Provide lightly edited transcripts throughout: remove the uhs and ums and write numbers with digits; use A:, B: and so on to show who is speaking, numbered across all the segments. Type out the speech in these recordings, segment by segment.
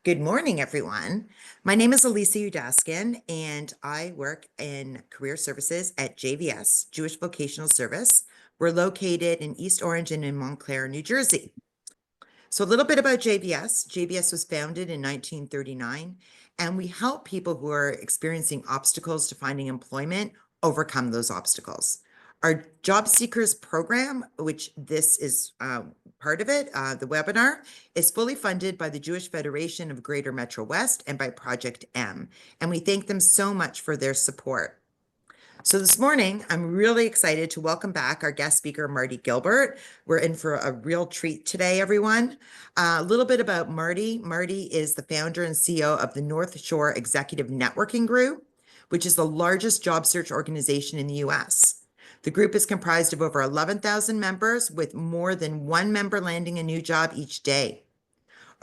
A: Good morning, everyone. My name is Elisa Udaskin, and I work in career services at JVS, Jewish Vocational Service. We're located in East Orange and in Montclair, New Jersey. So a little bit about JVS. JVS was founded in 1939, and we help people who are experiencing obstacles to finding employment overcome those obstacles. Our JobSeekers program, which this is part of it, the webinar, is fully funded by the Jewish Federation of Greater Metro West and by Project M. And we thank them so much for their support. So this morning, I'm really excited to welcome back our guest speaker, Marty Gilbert. We're in for a real treat today, everyone. A little bit about Marty. Marty is the founder and CEO of the North Shore Executive Networking Group, which is the largest job search organization in the US. The group is comprised of over 11,000 members, with more than one member landing a new job each day.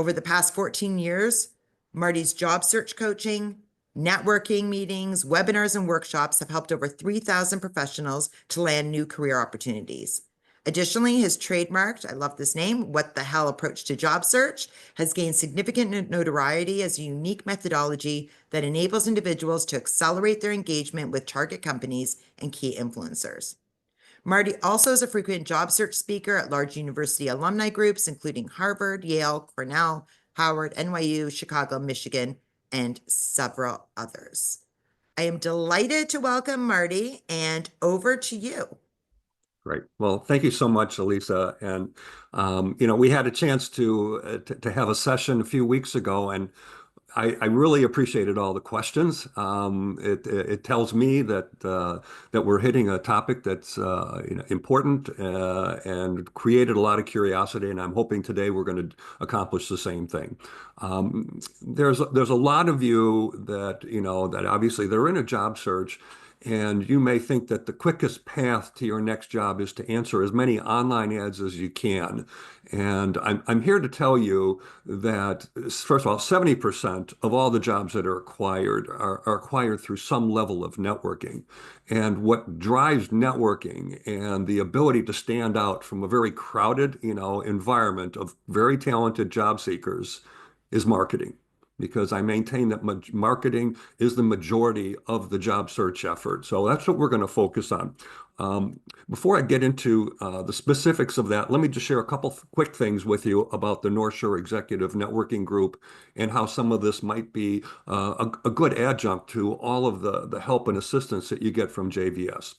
A: Over the past 14 years, Marty's job search coaching, networking meetings, webinars, and workshops have helped over 3,000 professionals to land new career opportunities. Additionally, his trademarked, I love this name, What the Hell approach to job search has gained significant notoriety as a unique methodology that enables individuals to accelerate their engagement with target companies and key influencers. Marty also is a frequent job search speaker at large university alumni groups, including Harvard, Yale, Cornell, Howard, NYU, Chicago, Michigan, and several others. I am delighted to welcome Marty, and over to you.
B: Great. Well, thank you so much, Elisa. And we had a chance to have a session a few weeks ago, and I really appreciated all the questions. It tells me that we're hitting a topic that's important and created a lot of curiosity, and I'm hoping today we're going to accomplish the same thing. There's a lot of you that that obviously they're in a job search. And you may think that the quickest path to your next job is to answer as many online ads as you can. And I'm here to tell you that, first of all, 70% of all the jobs that are acquired are acquired through some level of networking. And what drives networking and the ability to stand out from a very crowded, environment of very talented job seekers is marketing, because I maintain that marketing is the majority of the job search effort. So that's what we're going to focus on. Before I get into the specifics of that, let me just share a couple quick things with you about the North Shore Executive Networking Group and how some of this might be a good adjunct to all of the help and assistance that you get from JVS.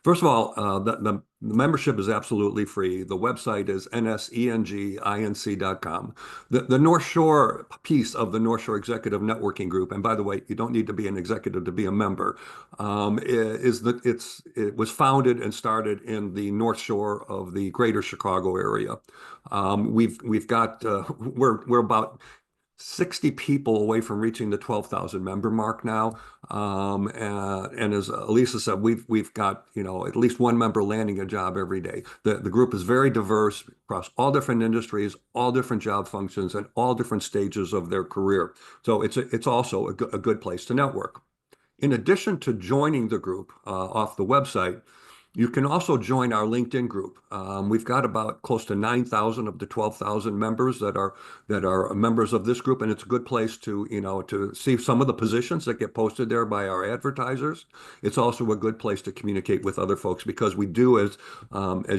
B: First of all, the membership is absolutely free. The website is nsenginc.com. The North Shore piece of the North Shore Executive Networking Group, and by the way, you don't need to be an executive to be a member, it was founded and started in the North Shore of the greater Chicago area. We're about 60 people away from reaching the 12,000 member mark now. And as Elisa said, we've got, at least one member landing a job every day. The group is very diverse across all different industries, all different job functions, and all different stages of their career. So it's also a good place to network. In addition to joining the group off the website, you can also join our LinkedIn group. We've got about close to 9,000 of the 12,000 members that are members of this group, and it's a good place to to see some of the positions that get posted there by our advertisers. It's also a good place to communicate with other folks, because we do, as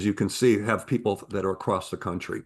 B: you can see, have people that are across the country.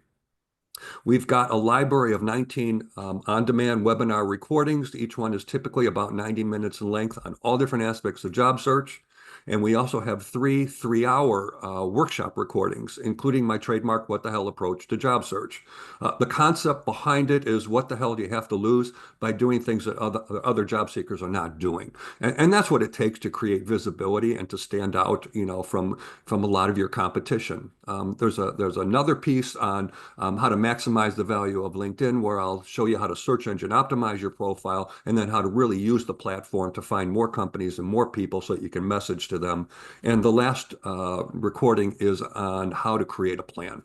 B: We've got a library of 19 on-demand webinar recordings. Each one is typically about 90 minutes in length on all different aspects of job search. And we also have three-hour workshop recordings, including my trademark What the Hell approach to job search. The concept behind it is, what the hell do you have to lose by doing things that other job seekers are not doing? And that's what it takes to create visibility and to stand out, from a lot of your competition. There's another piece on how to maximize the value of LinkedIn, where I'll show you how to search engine optimize your profile, and then how to really use the platform to find more companies and more people so that you can message to them. And the last recording is on how to create a plan.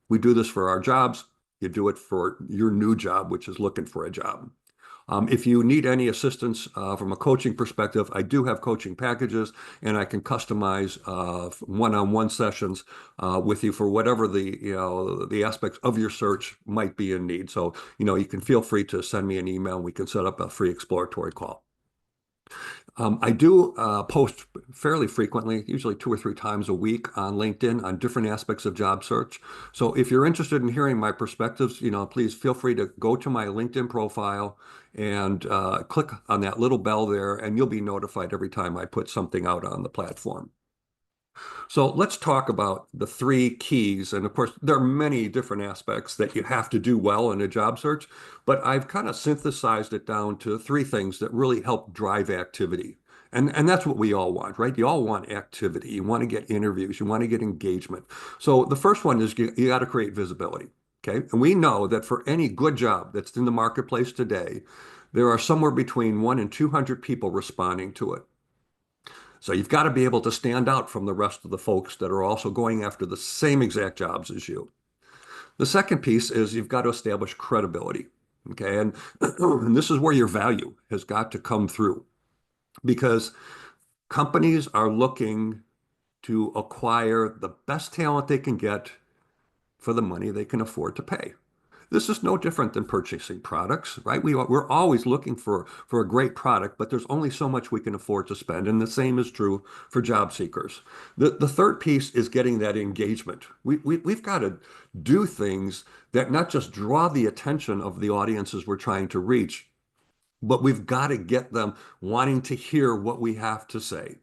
B: We do this for our jobs. You do it for your new job, which is looking for a job. If you need any assistance from a coaching perspective, I do have coaching packages, and I can customize one-on-one sessions with you for whatever the aspects of your search might be in need. So, you can feel free to send me an email, and we can set up a free exploratory call. I do post fairly frequently, usually 2 or 3 times a week on LinkedIn on different aspects of job search. So if you're interested in hearing my perspectives, please feel free to go to my LinkedIn profile and click on that little bell there, and you'll be notified every time I put something out on the platform. So let's talk about the 3 keys. And of course, there are many different aspects that you have to do well in a job search, but I've kind of synthesized it down to 3 things that really help drive activity. And that's what we all want, right? You all want activity. You want to get interviews. You want to get engagement. So the first one is you got to create visibility. Okay. And we know that for any good job that's in the marketplace today, there are somewhere between 1 and 200 people responding to it. So you've got to be able to stand out from the rest of the folks that are also going after the same exact jobs as you. The second piece is you've got to establish credibility. Okay. And this is where your value has got to come through, because companies are looking to acquire the best talent they can get for the money they can afford to pay. This is no different than purchasing products, right? We're always looking for a great product, but there's only so much we can afford to spend. And the same is true for job seekers. The third piece is getting that engagement. We've got to do things that not just draw the attention of the audiences we're trying to reach, but we've got to get them wanting to hear what we have to say.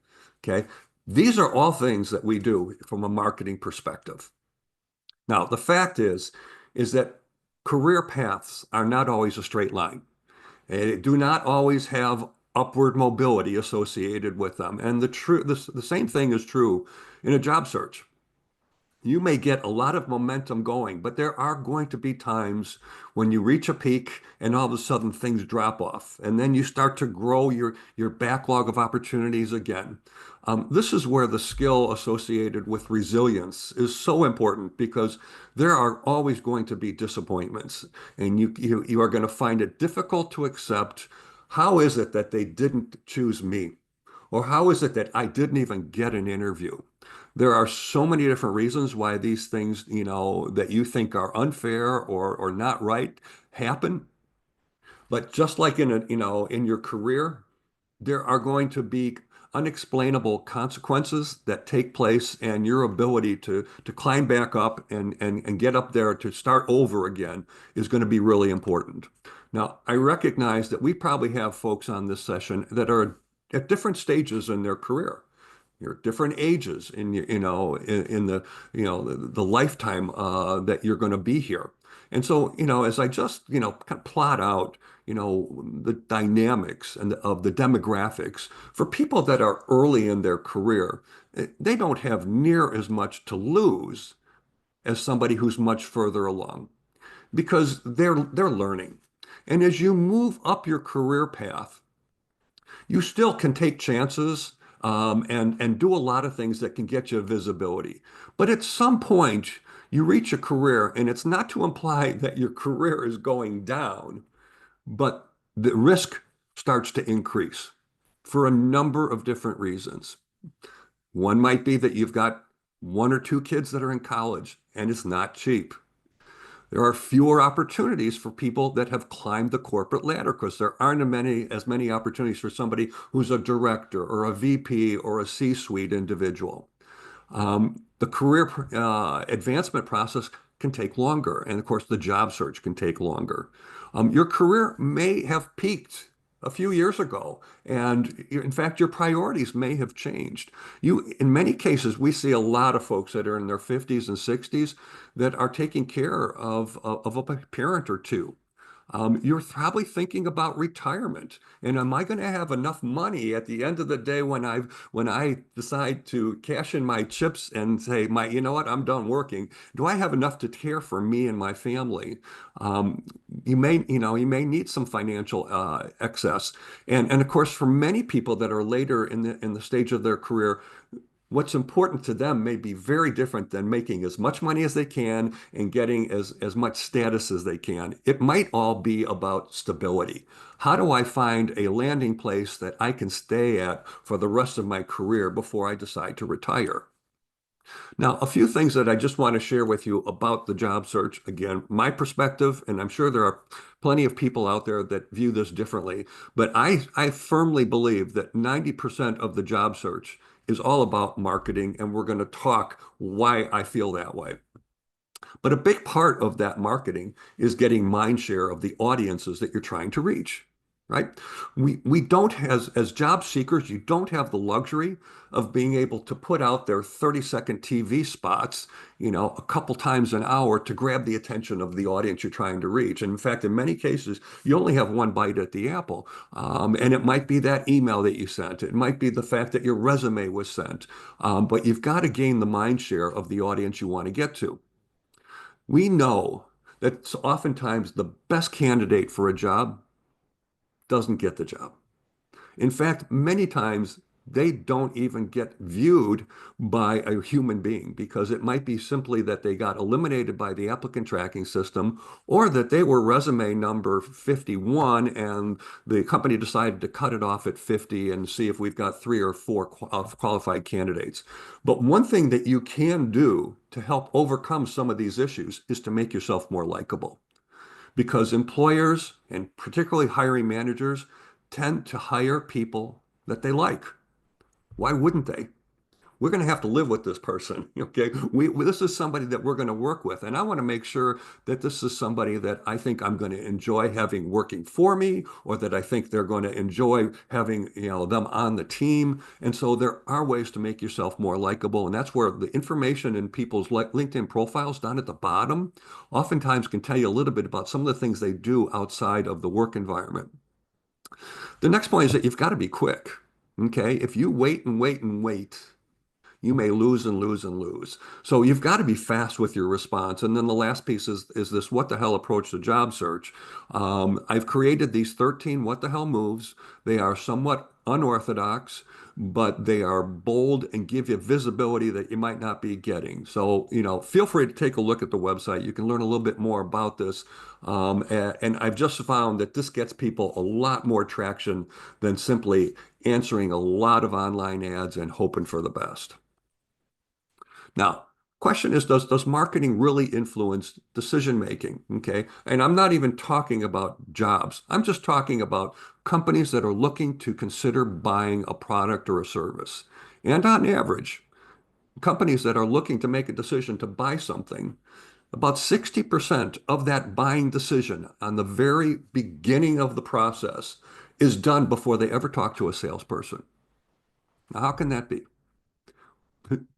B: Okay. These are all things that we do from a marketing perspective. Now, the fact is that career paths are not always a straight line. They do not always have upward mobility associated with them. And the same thing is true in a job search. You may get a lot of momentum going, but there are going to be times when you reach a peak and all of a sudden things drop off. And then you start to grow your backlog of opportunities again. This is where the skill associated with resilience is so important, because there are always going to be disappointments, and you are going to find it difficult to accept, how is it that they didn't choose me? Or how is it that I didn't even get an interview? There are so many different reasons why these things, that you think are unfair or not right happen. But just like in your career, there are going to be unexplainable consequences that take place, and your ability to climb back up and get up there to start over again is going to be really important. Now, I recognize that we probably have folks on this session that are at different stages in their career. You're at different ages in in the the lifetime that you're going to be here. And so, as I just kind of plot out the dynamics of the demographics for people that are early in their career, they don't have near as much to lose as somebody who's much further along, because they're learning. And as you move up your career path, you still can take chances, and do a lot of things that can get you visibility. But at some point, you reach a career, and it's not to imply that your career is going down, but the risk starts to increase for a number of different reasons. One might be that you've got 1 or 2 kids that are in college, and it's not cheap. There are fewer opportunities for people that have climbed the corporate ladder, because there aren't as many opportunities for somebody who's a director or a VP or a C-suite individual. The career advancement process can take longer. And of course, the job search can take longer. Your career may have peaked a few years ago, and in fact, your priorities may have changed. In many cases, we see a lot of folks that are in their 50s and 60s that are taking care of a parent or two. You're probably thinking about retirement. And am I going to have enough money at the end of the day when I decide to cash in my chips and say, you know what, I'm done working? Do I have enough to care for me and my family? You may need some financial excess. And of course, for many people that are later in the stage of their career, what's important to them may be very different than making as much money as they can and getting as much status as they can. It might all be about stability. How do I find a landing place that I can stay at for the rest of my career before I decide to retire? Now, a few things that I just want to share with you about the job search. Again, my perspective, and I'm sure there are plenty of people out there that view this differently, but I firmly believe that 90% of the job search is all about marketing, and we're going to talk why I feel that way. But a big part of that marketing is getting mind share of the audiences that you're trying to reach, right? We don't, as job seekers, you don't have the luxury of being able to put out their 30-second TV spots, a couple times an hour to grab the attention of the audience you're trying to reach. And in fact, in many cases, you only have one bite at the apple. And it might be that email that you sent. It might be the fact that your resume was sent. But you've got to gain the mind share of the audience you want to get to. We know that oftentimes the best candidate for a job doesn't get the job. In fact, many times they don't even get viewed by a human being because it might be simply that they got eliminated by the applicant tracking system or that they were resume number 51 and the company decided to cut it off at 50 and see if we've got 3 or 4 qualified candidates. But one thing that you can do to help overcome some of these issues is to make yourself more likable because employers and particularly hiring managers tend to hire people that they like. Why wouldn't they? We're going to have to live with this person. Okay. This is somebody that we're going to work with. And I want to make sure that this is somebody that I think I'm going to enjoy having working for me, or that I think they're going to enjoy having, them on the team. And so there are ways to make yourself more likable. And that's where the information in people's LinkedIn profiles down at the bottom oftentimes can tell you a little bit about some of the things they do outside of the work environment. The next point is that you've got to be quick. Okay. If you wait and wait and wait, you may lose and lose and lose. So you've got to be fast with your response. And then the last piece is this what the hell approach to job search. I've created these 13 what the hell moves. They are somewhat unorthodox, but they are bold and give you visibility that you might not be getting. So, feel free to take a look at the website. You can learn a little bit more about this. And I've just found that this gets people a lot more traction than simply answering a lot of online ads and hoping for the best. Now, question is, does marketing really influence decision making? Okay. And I'm not even talking about jobs. I'm just talking about companies that are looking to consider buying a product or a service. And on average, companies that are looking to make a decision to buy something, about 60% of that buying decision on the very beginning of the process is done before they ever talk to a salesperson. Now, how can that be?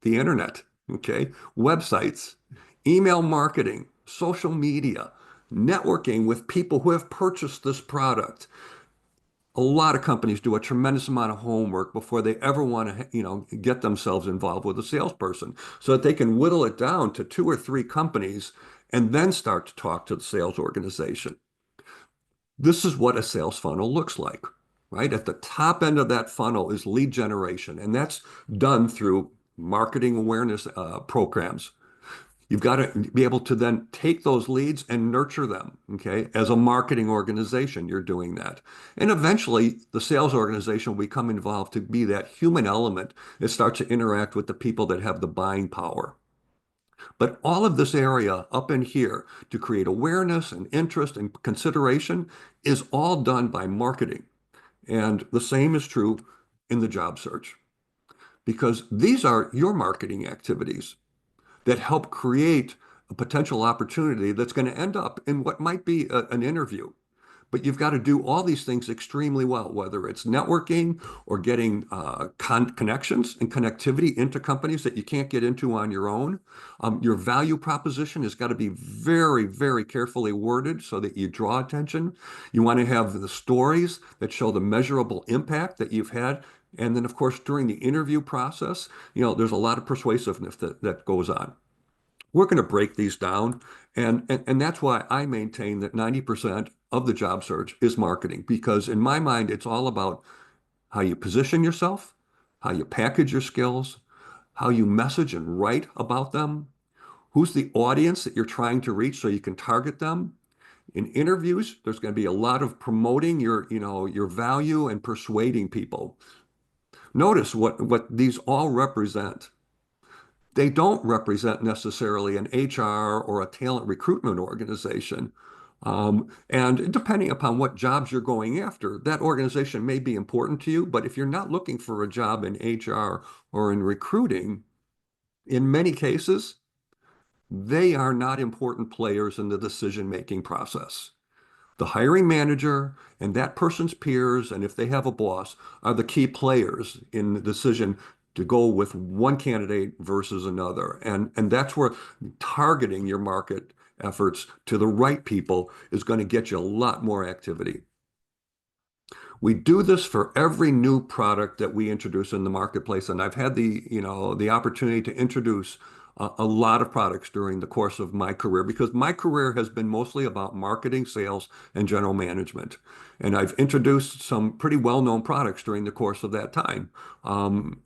B: The internet, okay, websites, email marketing, social media, networking with people who have purchased this product. A lot of companies do a tremendous amount of homework before they ever want to, get themselves involved with a salesperson so that they can whittle it down to 2 or 3 companies and then start to talk to the sales organization. This is what a sales funnel looks like, right? At the top end of that funnel is lead generation, and that's done through marketing awareness programs. You've got to be able to then take those leads and nurture them, okay? As a marketing organization, you're doing that. And eventually, the sales organization will become involved to be that human element that starts to interact with the people that have the buying power. But all of this area up in here to create awareness and interest and consideration is all done by marketing. And the same is true in the job search because these are your marketing activities that help create a potential opportunity that's going to end up in what might be an interview. But you've got to do all these things extremely well, whether it's networking or getting connections and connectivity into companies that you can't get into on your own. Your value proposition has got to be very, very carefully worded so that you draw attention. You want to have the stories that show the measurable impact that you've had. And then, of course, during the interview process, there's a lot of persuasiveness that goes on. We're going to break these down. And that's why I maintain that 90% of the job search is marketing, because in my mind, it's all about how you position yourself, how you package your skills, how you message and write about them, who's the audience that you're trying to reach so you can target them. In interviews, there's going to be a lot of promoting your value and persuading people. Notice what these all represent. They don't represent necessarily an HR or a talent recruitment organization. And depending upon what jobs you're going after, that organization may be important to you. But if you're not looking for a job in HR or in recruiting, in many cases, they are not important players in the decision-making process. The hiring manager and that person's peers, and if they have a boss, are the key players in the decision to go with one candidate versus another. And that's where targeting your market efforts to the right people is going to get you a lot more activity. We do this for every new product that we introduce in the marketplace, and I've had the opportunity to introduce a lot of products during the course of my career because my career has been mostly about marketing, sales, and general management. And I've introduced some pretty well-known products during the course of that time.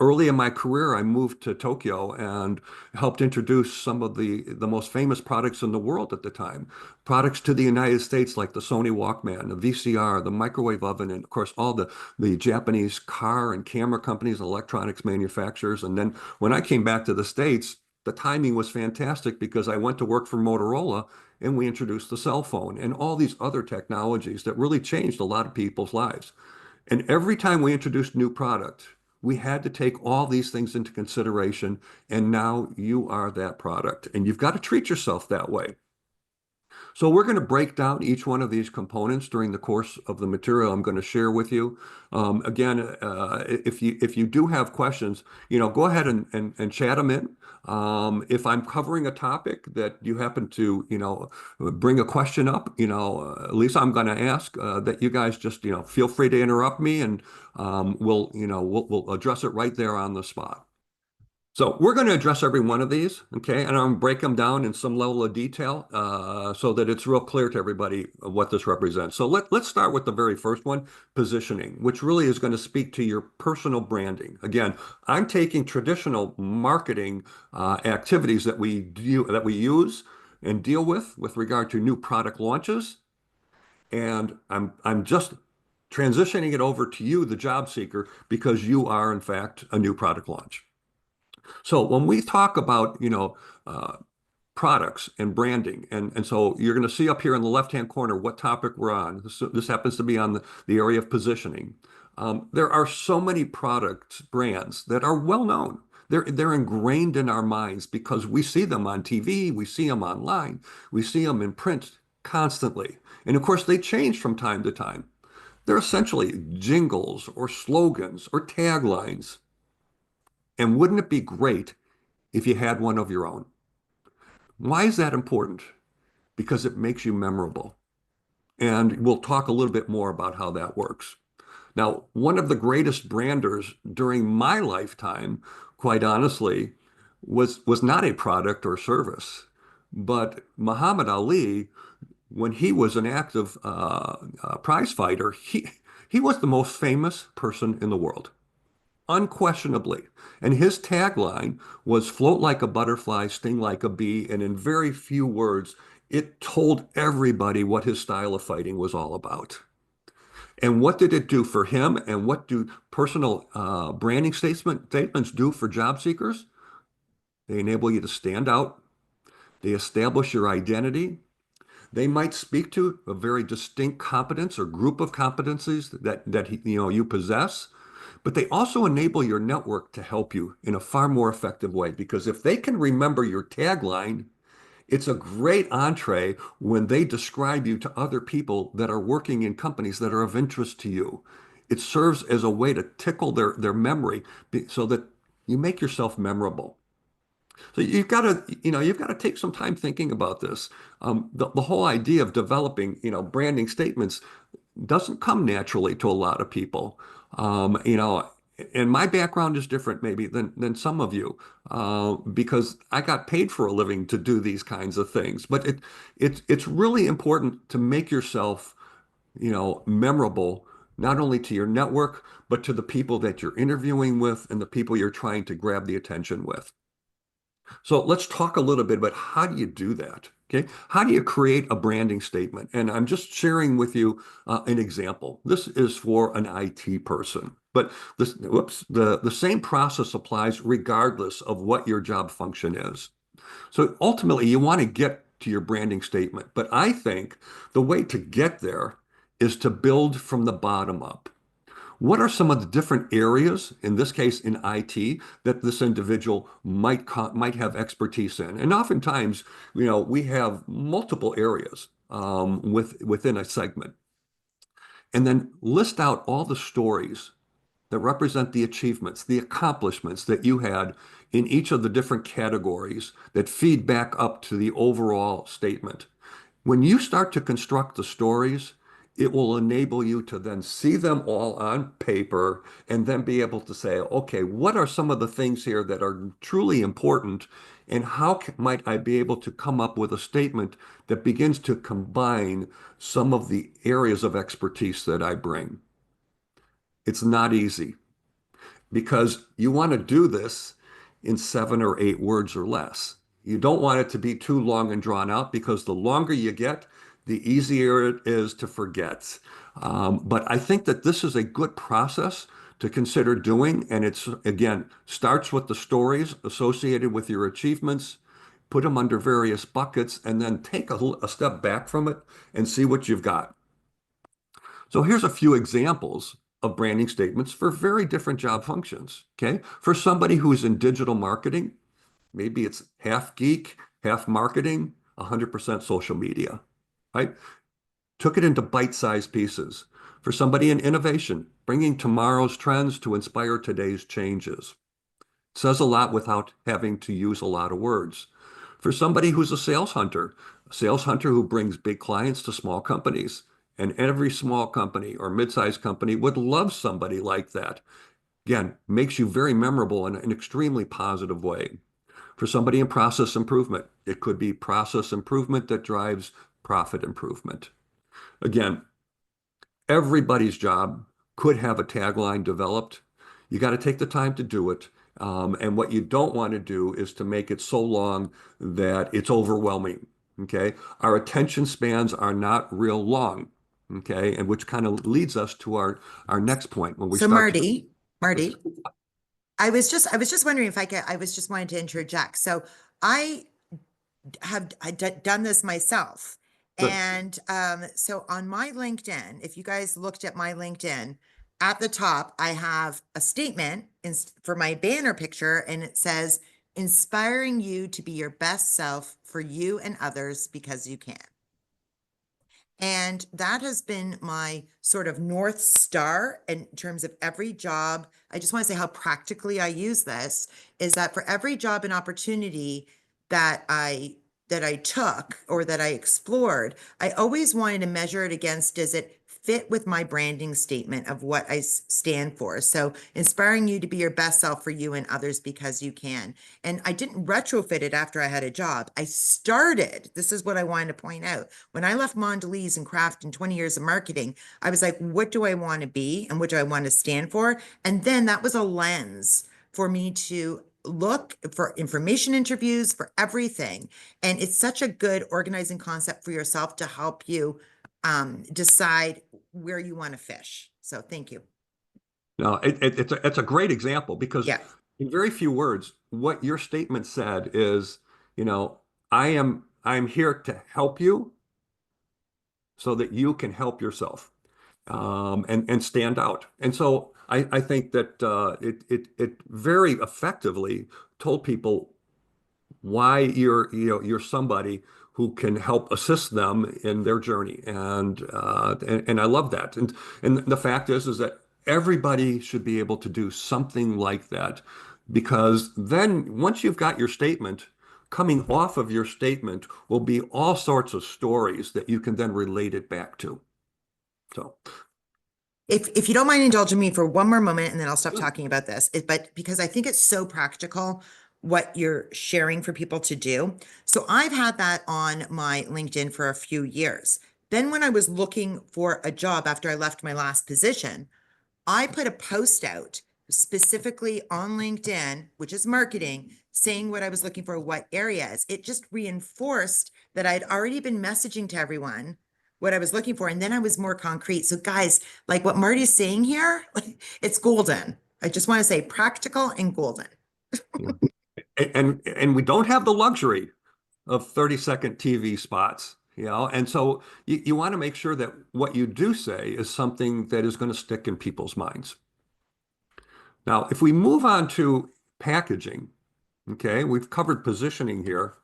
B: Early in my career, I moved to Tokyo and helped introduce some of the most famous products in the world at the time. Products to the United States like the Sony Walkman, the VCR, the microwave oven, and of course all the Japanese car and camera companies, electronics manufacturers. And then when I came back to the States, the timing was fantastic because I went to work for Motorola and we introduced the cell phone and all these other technologies that really changed a lot of people's lives. And every time we introduced new product, we had to take all these things into consideration. And now you are that product. And you've got to treat yourself that way. So we're going to break down each one of these components during the course of the material I'm going to share with you. Again, if you do have questions, go ahead and chat them in. If I'm covering a topic that you happen to, bring a question up, Lisa, I'm going to ask that you guys just, feel free to interrupt me and we'll address it right there on the spot. So we're going to address every one of these, okay? And I'm going to break them down in some level of detail so that it's real clear to everybody what this represents. So let's start with the very first one, positioning, which really is going to speak to your personal branding. Again, I'm taking traditional marketing activities that we use and deal with regard to new product launches, and I'm just transitioning it over to you, the job seeker, because you are in fact a new product launch. So when we talk about, products and branding, and so you're going to see up here in the left-hand corner what topic we're on. This happens to be on the area of positioning. There are so many products, brands that are well known. They're ingrained in our minds because we see them on TV, we see them online, we see them in print constantly. And of course, they change from time to time. They're essentially jingles or slogans or taglines. And wouldn't it be great if you had one of your own? Why is that important? Because it makes you memorable. And we'll talk a little bit more about how that works. Now, one of the greatest branders during my lifetime, quite honestly, was not a product or service, but Muhammad Ali, when he was an active prize fighter, he was the most famous person in the world. Unquestionably. And his tagline was float like a butterfly, sting like a bee. And in very few words, it told everybody what his style of fighting was all about. And what did it do for him? And what do personal branding statements do for job seekers? They enable you to stand out. They establish your identity. They might speak to a very distinct competence or group of competencies that you possess. But they also enable your network to help you in a far more effective way because if they can remember your tagline, it's a great entree when they describe you to other people that are working in companies that are of interest to you. It serves as a way to tickle their memory so that you make yourself memorable. So you've got to take some time thinking about this. The whole idea of developing, branding statements doesn't come naturally to a lot of people. And my background is different maybe than some of you because I got paid for a living to do these kinds of things. But it's really important to make yourself, memorable not only to your network, but to the people that you're interviewing with and the people you're trying to grab the attention with. So let's talk a little bit about how do you do that? Okay. How do you create a branding statement? And I'm just sharing with you an example. This is for an IT person, but the same process applies regardless of what your job function is. So ultimately, you want to get to your branding statement. But I think the way to get there is to build from the bottom up. What are some of the different areas, in this case in IT, that this individual might have expertise in? And oftentimes, we have multiple areas within a segment. And then list out all the stories that represent the achievements, the accomplishments that you had in each of the different categories that feed back up to the overall statement. When you start to construct the stories, it will enable you to then see them all on paper and then be able to say, okay, what are some of the things here that are truly important? And how might I be able to come up with a statement that begins to combine some of the areas of expertise that I bring? It's not easy because you want to do this in 7 or 8 words or less. You don't want it to be too long and drawn out because the longer you get, the easier it is to forget. But I think that this is a good process to consider doing. And it's, again, starts with the stories associated with your achievements, put them under various buckets, and then take a step back from it and see what you've got. So here's a few examples of branding statements for very different job functions. Okay. For somebody who's in digital marketing, maybe it's half geek, half marketing, 100% social media, right? Took it into bite-sized pieces. For somebody in innovation, bringing tomorrow's trends to inspire today's changes. Says a lot without having to use a lot of words. For somebody who's a sales hunter who brings big clients to small companies, and every small company or mid-sized company would love somebody like that. Again, makes you very memorable in an extremely positive way. For somebody in process improvement, it could be process improvement that drives profit improvement. Again, everybody's job could have a tagline developed. You got to take the time to do it. And what you don't want to do is to make it so long that it's overwhelming. Okay. Our attention spans are not real long. Okay. And which kind of leads us to our next point when we
A: So
B: start to.
A: Marty, I was just wondering if I was just wanting to interject. So I done this myself.
B: Good.
A: And so on my LinkedIn, if you guys looked at my LinkedIn, at the top, I have a statement for my banner picture, and it says, inspiring you to be your best self for you and others because you can. And that has been my sort of North Star in terms of every job. I just want to say how practically I use this is that for every job and opportunity that I took or that I explored, I always wanted to measure it against, does it fit with my branding statement of what I stand for? So inspiring you to be your best self for you and others because you can. And I didn't retrofit it after I had a job. I started, this is what I wanted to point out. When I left Mondelez and Kraft in 20 years of marketing, I was like, what do I want to be and what do I want to stand for? And then that was a lens for me to look for information interviews for everything. And it's such a good organizing concept for yourself to help you decide where you want to fish. So thank you.
B: No, it's a great example because
A: Yeah.
B: in very few words, what your statement said is, you know, I'm here to help you so that you can help yourself and stand out. And so I think that it very effectively told people why you're somebody who can help assist them in their journey, and I love that. And the fact is that everybody should be able to do something like that, because then once you've got your statement, coming off of your statement will be all sorts of stories that you can then relate it back to. So.
A: If you don't mind indulging me for one more moment, and then I'll stop talking about this, but because I think it's so practical what you're sharing for people to do. So I've had that on my LinkedIn for a few years. Then when I was looking for a job after I left my last position, I put a post out specifically on LinkedIn, which is marketing, saying what I was looking for, what areas. It just reinforced that I'd already been messaging to everyone what I was looking for. And then I was more concrete. So guys, like what Marty's saying here, it's golden. I just want to say practical and golden.
B: Yeah. And we don't have the luxury of 30-second TV spots, and so you want to make sure that what you do say is something that is going to stick in people's minds. Now, if we move on to packaging, okay, we've covered positioning here.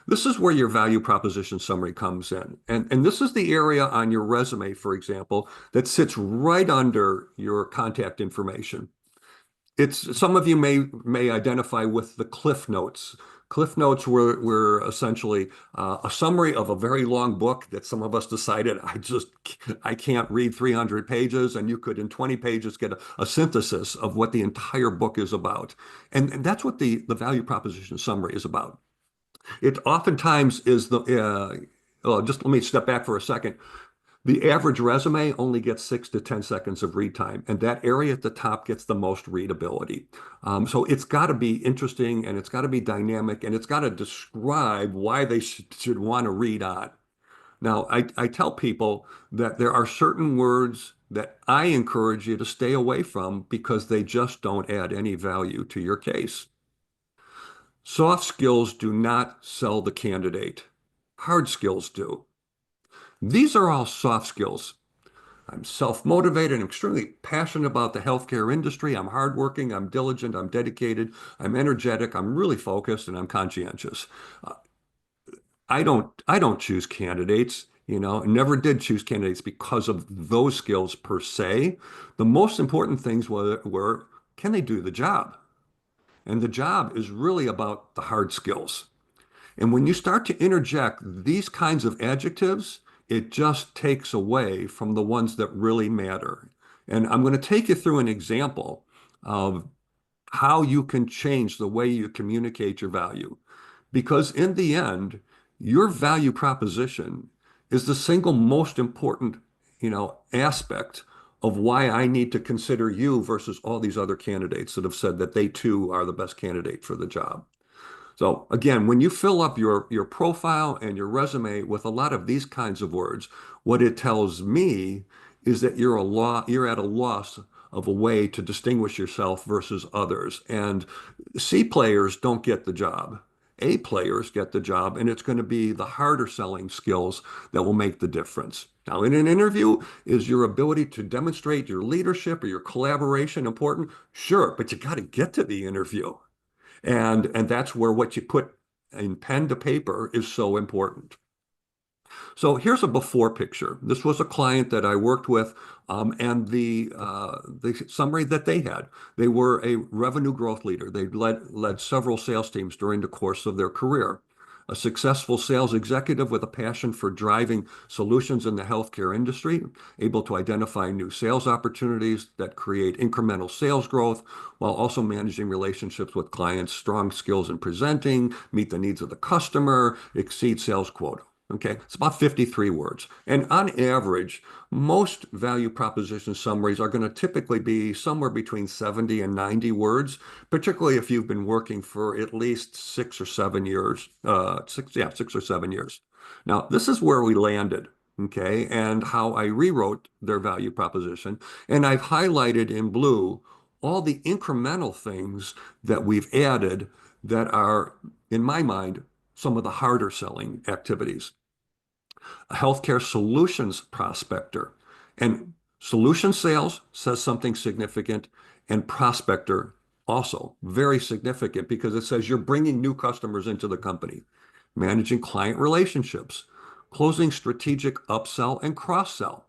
B: This is where your value proposition summary comes in. And this is the area on your resume, for example, that sits right under your contact information. It's some of you may identify with the Cliff Notes. Cliff Notes were essentially a summary of a very long book that some of us decided I can't read 300 pages, and you could in 20 pages get a synthesis of what the entire book is about. And that's what the value proposition summary is about. It oftentimes is well, just let me step back for a second. The average resume only gets 6 to 10 seconds of read time, and that area at the top gets the most readability. So it's got to be interesting, and it's got to be dynamic, and it's got to describe why they should want to read on. Now, I tell people that there are certain words that I encourage you to stay away from because they just don't add any value to your case. Soft skills do not sell the candidate. Hard skills do. These are all soft skills. I'm self-motivated, I'm extremely passionate about the healthcare industry. I'm hardworking, I'm diligent, I'm dedicated, I'm energetic, I'm really focused, and I'm conscientious. Uh, I don't choose candidates, never did choose candidates because of those skills per se. The most important things were can they do the job? And the job is really about the hard skills. And when you start to interject these kinds of adjectives, it just takes away from the ones that really matter. And I'm going to take you through an example of how you can change the way you communicate your value. Because in the end, your value proposition is the single most important, aspect of why I need to consider you versus all these other candidates that have said that they too are the best candidate for the job. So again, when you fill up your profile and your resume with a lot of these kinds of words, what it tells me is that you're at a loss of a way to distinguish yourself versus others. And C players don't get the job. A players get the job, and it's going to be the harder selling skills that will make the difference. Now, in an interview, is your ability to demonstrate your leadership or your collaboration important? Sure, but you got to get to the interview. And that's where what you put in pen to paper is so important. So here's a before picture. This was a client that I worked with, and the summary that they had. They were a revenue growth leader. They led several sales teams during the course of their career. A successful sales executive with a passion for driving solutions in the healthcare industry, able to identify new sales opportunities that create incremental sales growth while also managing relationships with clients, strong skills in presenting, meet the needs of the customer, exceed sales quota. Okay, it's about 53 words. And on average, most value proposition summaries are going to typically be somewhere between 70 and 90 words, particularly if you've been working for at least 6 or 7 years. 6 or 7 years. Now, this is where we landed, okay, and how I rewrote their value proposition. And I've highlighted in blue all the incremental things that we've added that are, in my mind, some of the harder selling activities. A healthcare solutions prospector. And solution sales says something significant, and prospector also very significant because it says you're bringing new customers into the company, managing client relationships, closing strategic upsell and cross-sell.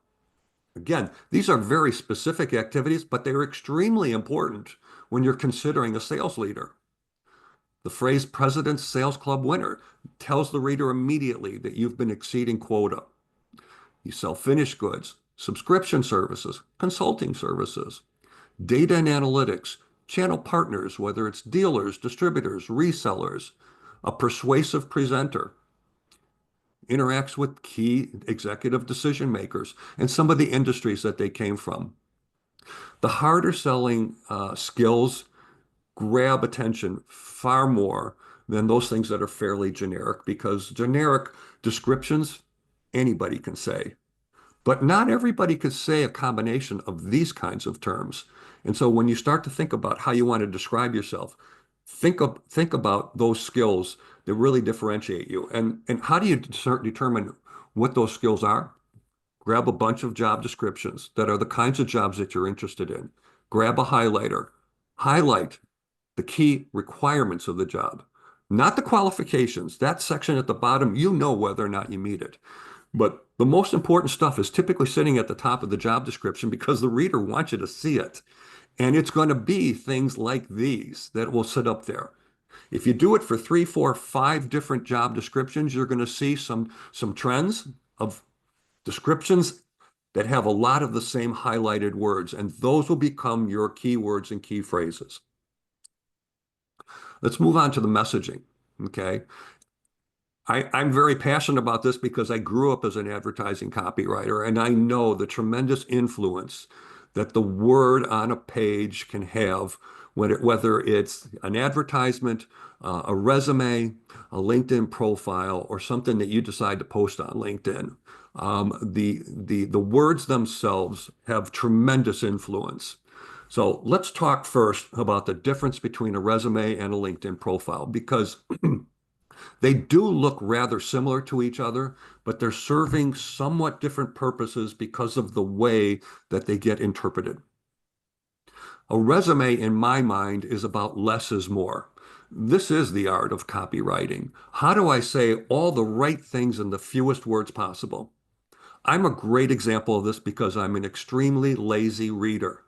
B: Again, these are very specific activities, but they're extremely important when you're considering a sales leader. The phrase President's Sales Club winner tells the reader immediately that you've been exceeding quota. You sell finished goods, subscription services, consulting services, data and analytics, channel partners, whether it's dealers, distributors, resellers, a persuasive presenter. interacts with key executive decision makers, and some of the industries that they came from. The harder selling skills grab attention far more than those things that are fairly generic, because generic descriptions anybody can say. But not everybody could say a combination of these kinds of terms. And so when you start to think about how you want to describe yourself, think about those skills that really differentiate you. And how do you determine what those skills are? Grab a bunch of job descriptions that are the kinds of jobs that you're interested in. Grab a highlighter. Highlight the key requirements of the job, not the qualifications. That section at the bottom, you know whether or not you meet it. But the most important stuff is typically sitting at the top of the job description because the reader wants you to see it. And it's going to be things like these that will sit up there. If you do it for 3, 4, 5 different job descriptions, you're going to see some trends of descriptions that have a lot of the same highlighted words, and those will become your keywords and key phrases. Let's move on to the messaging, okay? I'm very passionate about this because I grew up as an advertising copywriter, and I know the tremendous influence that the word on a page can have, whether it's an advertisement, a resume, a LinkedIn profile, or something that you decide to post on LinkedIn. The words themselves have tremendous influence. So let's talk first about the difference between a resume and a LinkedIn profile, because they do look rather similar to each other, but they're serving somewhat different purposes because of the way that they get interpreted. A resume, in my mind, is about less is more. This is the art of copywriting. How do I say all the right things in the fewest words possible? I'm a great example of this because I'm an extremely lazy reader.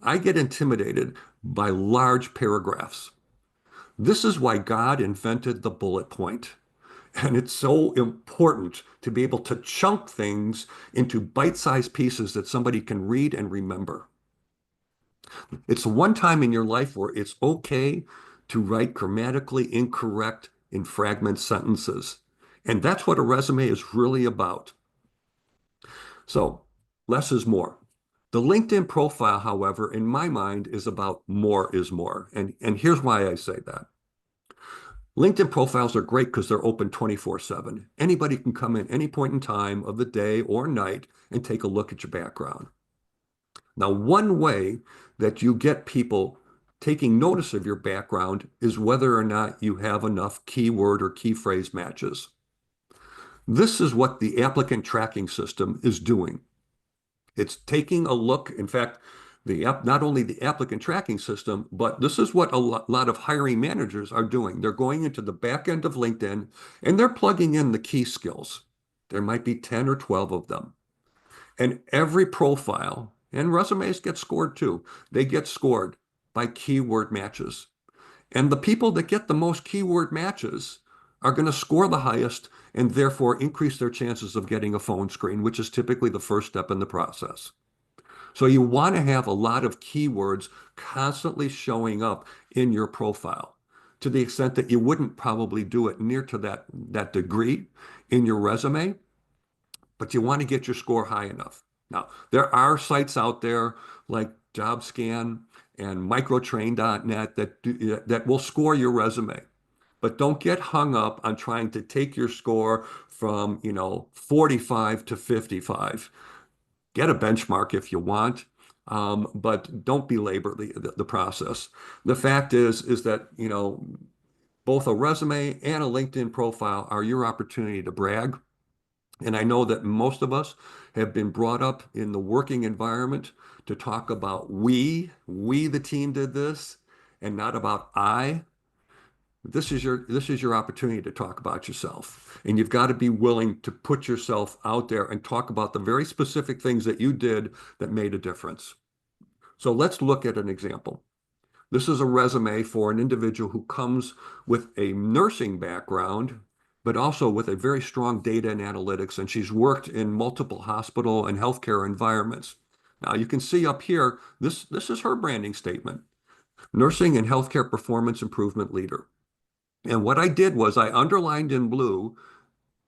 B: I get intimidated by large paragraphs. This is why God invented the bullet point. And it's so important to be able to chunk things into bite-sized pieces that somebody can read and remember. It's one time in your life where it's okay to write grammatically incorrect in fragment sentences. And that's what a resume is really about. So less is more. The LinkedIn profile, however, in my mind, is about more is more. And here's why I say that. LinkedIn profiles are great because they're open 24/7. Anybody can come in any point in time of the day or night and take a look at your background. Now, one way that you get people taking notice of your background is whether or not you have enough keyword or key phrase matches. This is what the applicant tracking system is doing. It's taking a look. In fact, not only the applicant tracking system, but this is what a lot of hiring managers are doing. They're going into the back end of LinkedIn and they're plugging in the key skills. There might be 10 or 12 of them. And every profile, and resumes get scored too, they get scored by keyword matches. And the people that get the most keyword matches are going to score the highest and therefore increase their chances of getting a phone screen, which is typically the first step in the process. So you want to have a lot of keywords constantly showing up in your profile to the extent that you wouldn't probably do it near to that degree in your resume, but you want to get your score high enough. Now, there are sites out there like JobScan and microtrain.net that will score your resume. But don't get hung up on trying to take your score from, 45 to 55. Get a benchmark if you want, but don't belabor the process. The fact is that, both a resume and a LinkedIn profile are your opportunity to brag. And I know that most of us have been brought up in the working environment to talk about we the team did this, and not about I. This is your opportunity to talk about yourself. And you've got to be willing to put yourself out there and talk about the very specific things that you did that made a difference. So let's look at an example. This is a resume for an individual who comes with a nursing background, but also with a very strong data and analytics, and she's worked in multiple hospital and healthcare environments. Now you can see up here, this is her branding statement: nursing and healthcare performance improvement leader. And what I did was I underlined in blue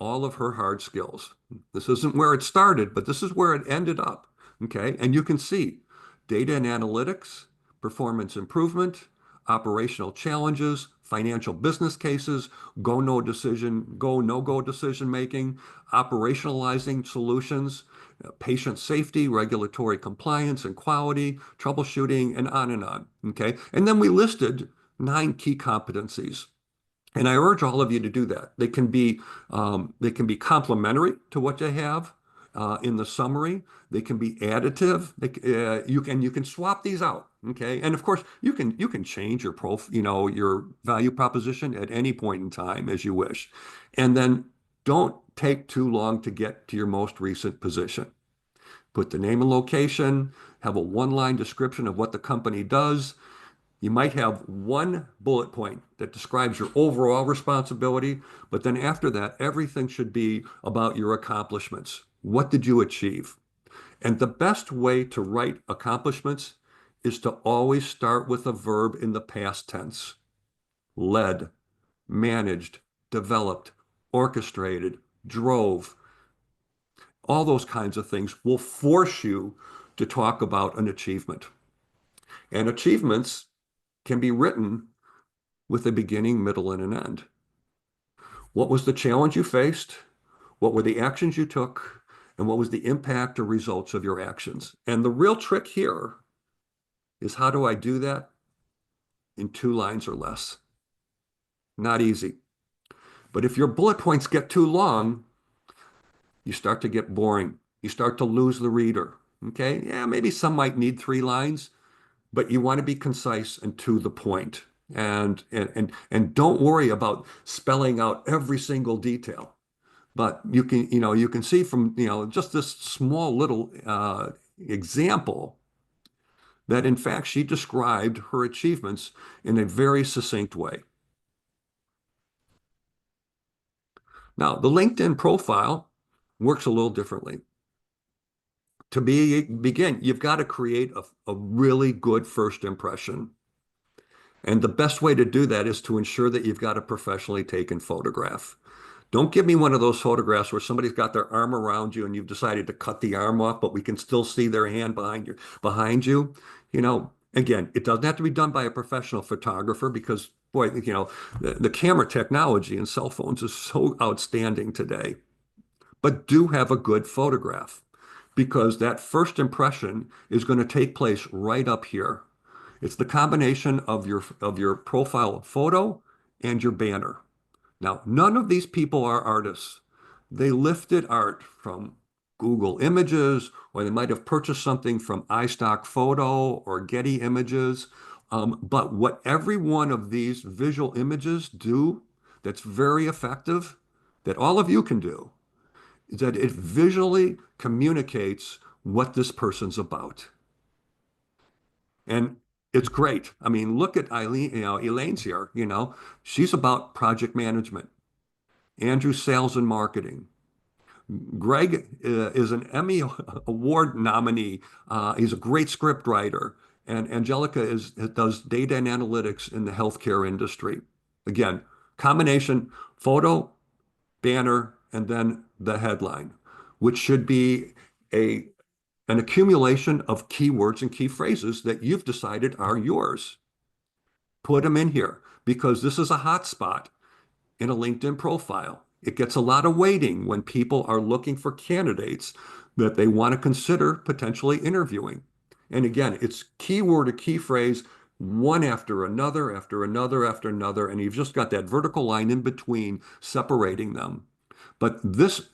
B: all of her hard skills. This isn't where it started, but this is where it ended up. Okay. And you can see data and analytics, performance improvement, operational challenges, financial business cases, go no go decision making, operationalizing solutions, patient safety, regulatory compliance and quality, troubleshooting, and on and on. Okay. And then we listed 9 key competencies. And I urge all of you to do that. They can be complementary to what you have in the summary. They can be additive. You can swap these out. Okay, and of course you can change your value proposition at any point in time as you wish, and then don't take too long to get to your most recent position. Put the name and location. Have a one-line description of what the company does. You might have one bullet point that describes your overall responsibility, but then after that, everything should be about your accomplishments. What did you achieve? And the best way to write accomplishments is to always start with a verb in the past tense. Led, managed, developed, orchestrated, drove. All those kinds of things will force you to talk about an achievement. And achievements can be written with a beginning, middle, and an end. What was the challenge you faced? What were the actions you took? And what was the impact or results of your actions? And the real trick here is, how do I do that in 2 lines or less? Not easy. But if your bullet points get too long, you start to get boring. You start to lose the reader. Okay? Yeah, maybe some might need 3 lines, but you want to be concise and to the point. And don't worry about spelling out every single detail. But you can see from, just this small little example that in fact she described her achievements in a very succinct way. Now, the LinkedIn profile works a little differently. To begin, you've got to create a really good first impression. And the best way to do that is to ensure that you've got a professionally taken photograph. Don't give me one of those photographs where somebody's got their arm around you and you've decided to cut the arm off, but we can still see their hand behind you. Again, it doesn't have to be done by a professional photographer because, boy, the camera technology and cell phones is so outstanding today. But do have a good photograph, because that first impression is going to take place right up here. It's the combination of your profile photo and your banner. Now, none of these people are artists. They lifted art from Google Images, or they might have purchased something from iStock Photo or Getty Images. But what every one of these visual images do that's very effective, that all of you can do, is that it visually communicates what this person's about. And it's great. I mean, look at Elaine's here, she's about project management. Andrew, sales and marketing. Greg is an Emmy Award nominee. He's a great script writer. And Angelica does data and analytics in the healthcare industry. Again, combination photo, banner, and then the headline, which should be an accumulation of keywords and key phrases that you've decided are yours. Put them in here, because this is a hot spot in a LinkedIn profile. It gets a lot of weighting when people are looking for candidates that they want to consider potentially interviewing. And again, it's keyword or key phrase, one after another, after another, after another, and you've just got that vertical line in between separating them. But this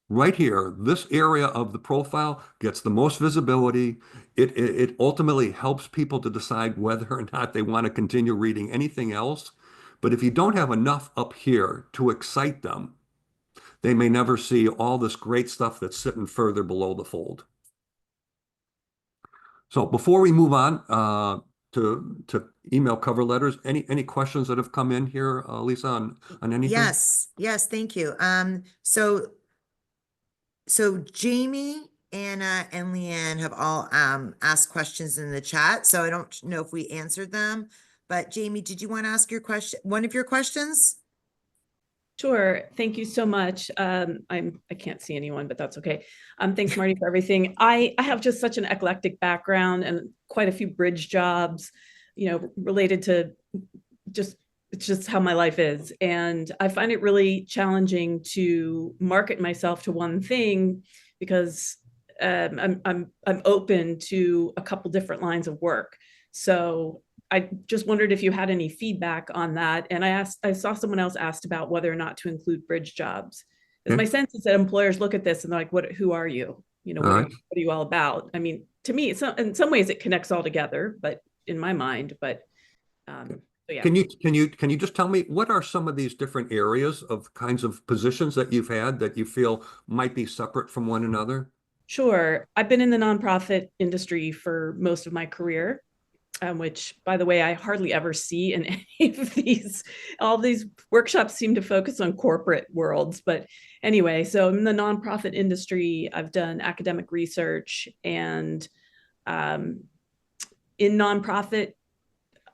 B: right here, this area of the profile gets the most visibility. It ultimately helps people to decide whether or not they want to continue reading anything else. But if you don't have enough up here to excite them, they may never see all this great stuff that's sitting further below the fold. So before we move on to email cover letters, any questions that have come in here, Lisa, on anything?
A: Yes, thank you. So Jamie, Anna, and Leanne have all asked questions in the chat. So I don't know if we answered them, but Jamie, did you want to ask one of your questions?
C: Sure. Thank you so much. I can't see anyone, but that's okay. Thanks, Marty, for everything. I have just such an eclectic background and quite a few bridge jobs, related to just it's just how my life is. And I find it really challenging to market myself to one thing because I'm open to a couple different lines of work. So I just wondered if you had any feedback on that. And I saw someone else asked about whether or not to include bridge jobs. Because my
B: Okay.
C: sense is that employers look at this and they're like, who are you?
B: All right.
C: What are you all about? I mean, to me, in some ways it connects all together, but in my mind, so yeah.
B: Can you just tell me what are some of these different areas of kinds of positions that you've had that you feel might be separate from one another?
C: Sure. I've been in the nonprofit industry for most of my career, which, by the way, I hardly ever see in any of these. All these workshops seem to focus on corporate worlds. But anyway, so in the nonprofit industry, I've done academic research. And um, in nonprofit,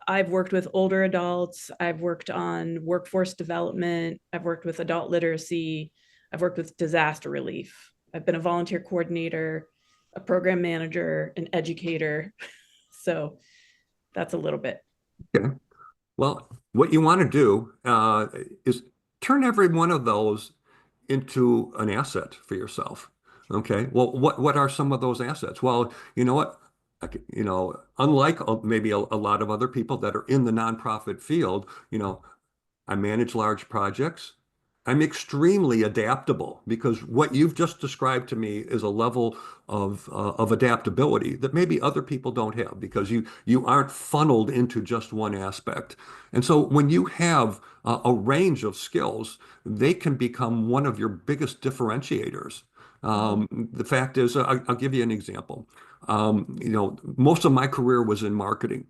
C: I've worked with older adults. I've worked on workforce development. I've worked with adult literacy. I've worked with disaster relief. I've been a volunteer coordinator, a program manager, an educator. So that's a little bit.
B: Okay. Well, what you want to do is turn every one of those into an asset for yourself. Okay. Well, what are some of those assets? Well, you know what? Unlike maybe a lot of other people that are in the nonprofit field, I manage large projects. I'm extremely adaptable because what you've just described to me is a level of adaptability that maybe other people don't have because you aren't funneled into just one aspect. And so when you have a range of skills, they can become one of your biggest differentiators. The fact is, I'll give you an example. Most of my career was in marketing,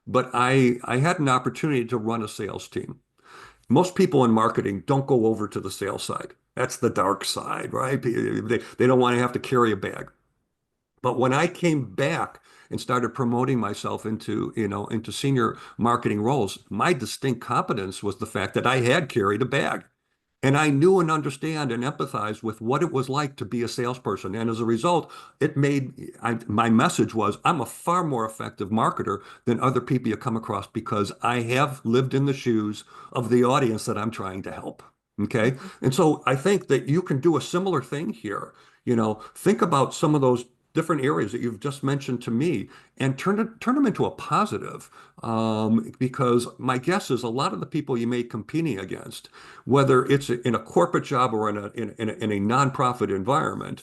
B: but I had an opportunity to run a sales team. Most people in marketing don't go over to the sales side. That's the dark side, right? They don't want to have to carry a bag. But when I came back and started promoting myself into senior marketing roles, my distinct competence was the fact that I had carried a bag. And I knew and understand and empathized with what it was like to be a salesperson. And as a result, my message was, I'm a far more effective marketer than other people you come across because I have lived in the shoes of the audience that I'm trying to help. Okay.
C: Mhm.
B: And so I think that you can do a similar thing here. Think about some of those different areas that you've just mentioned to me and turn them into a positive. Because my guess is a lot of the people you may be competing against, whether it's in a corporate job or in a nonprofit environment,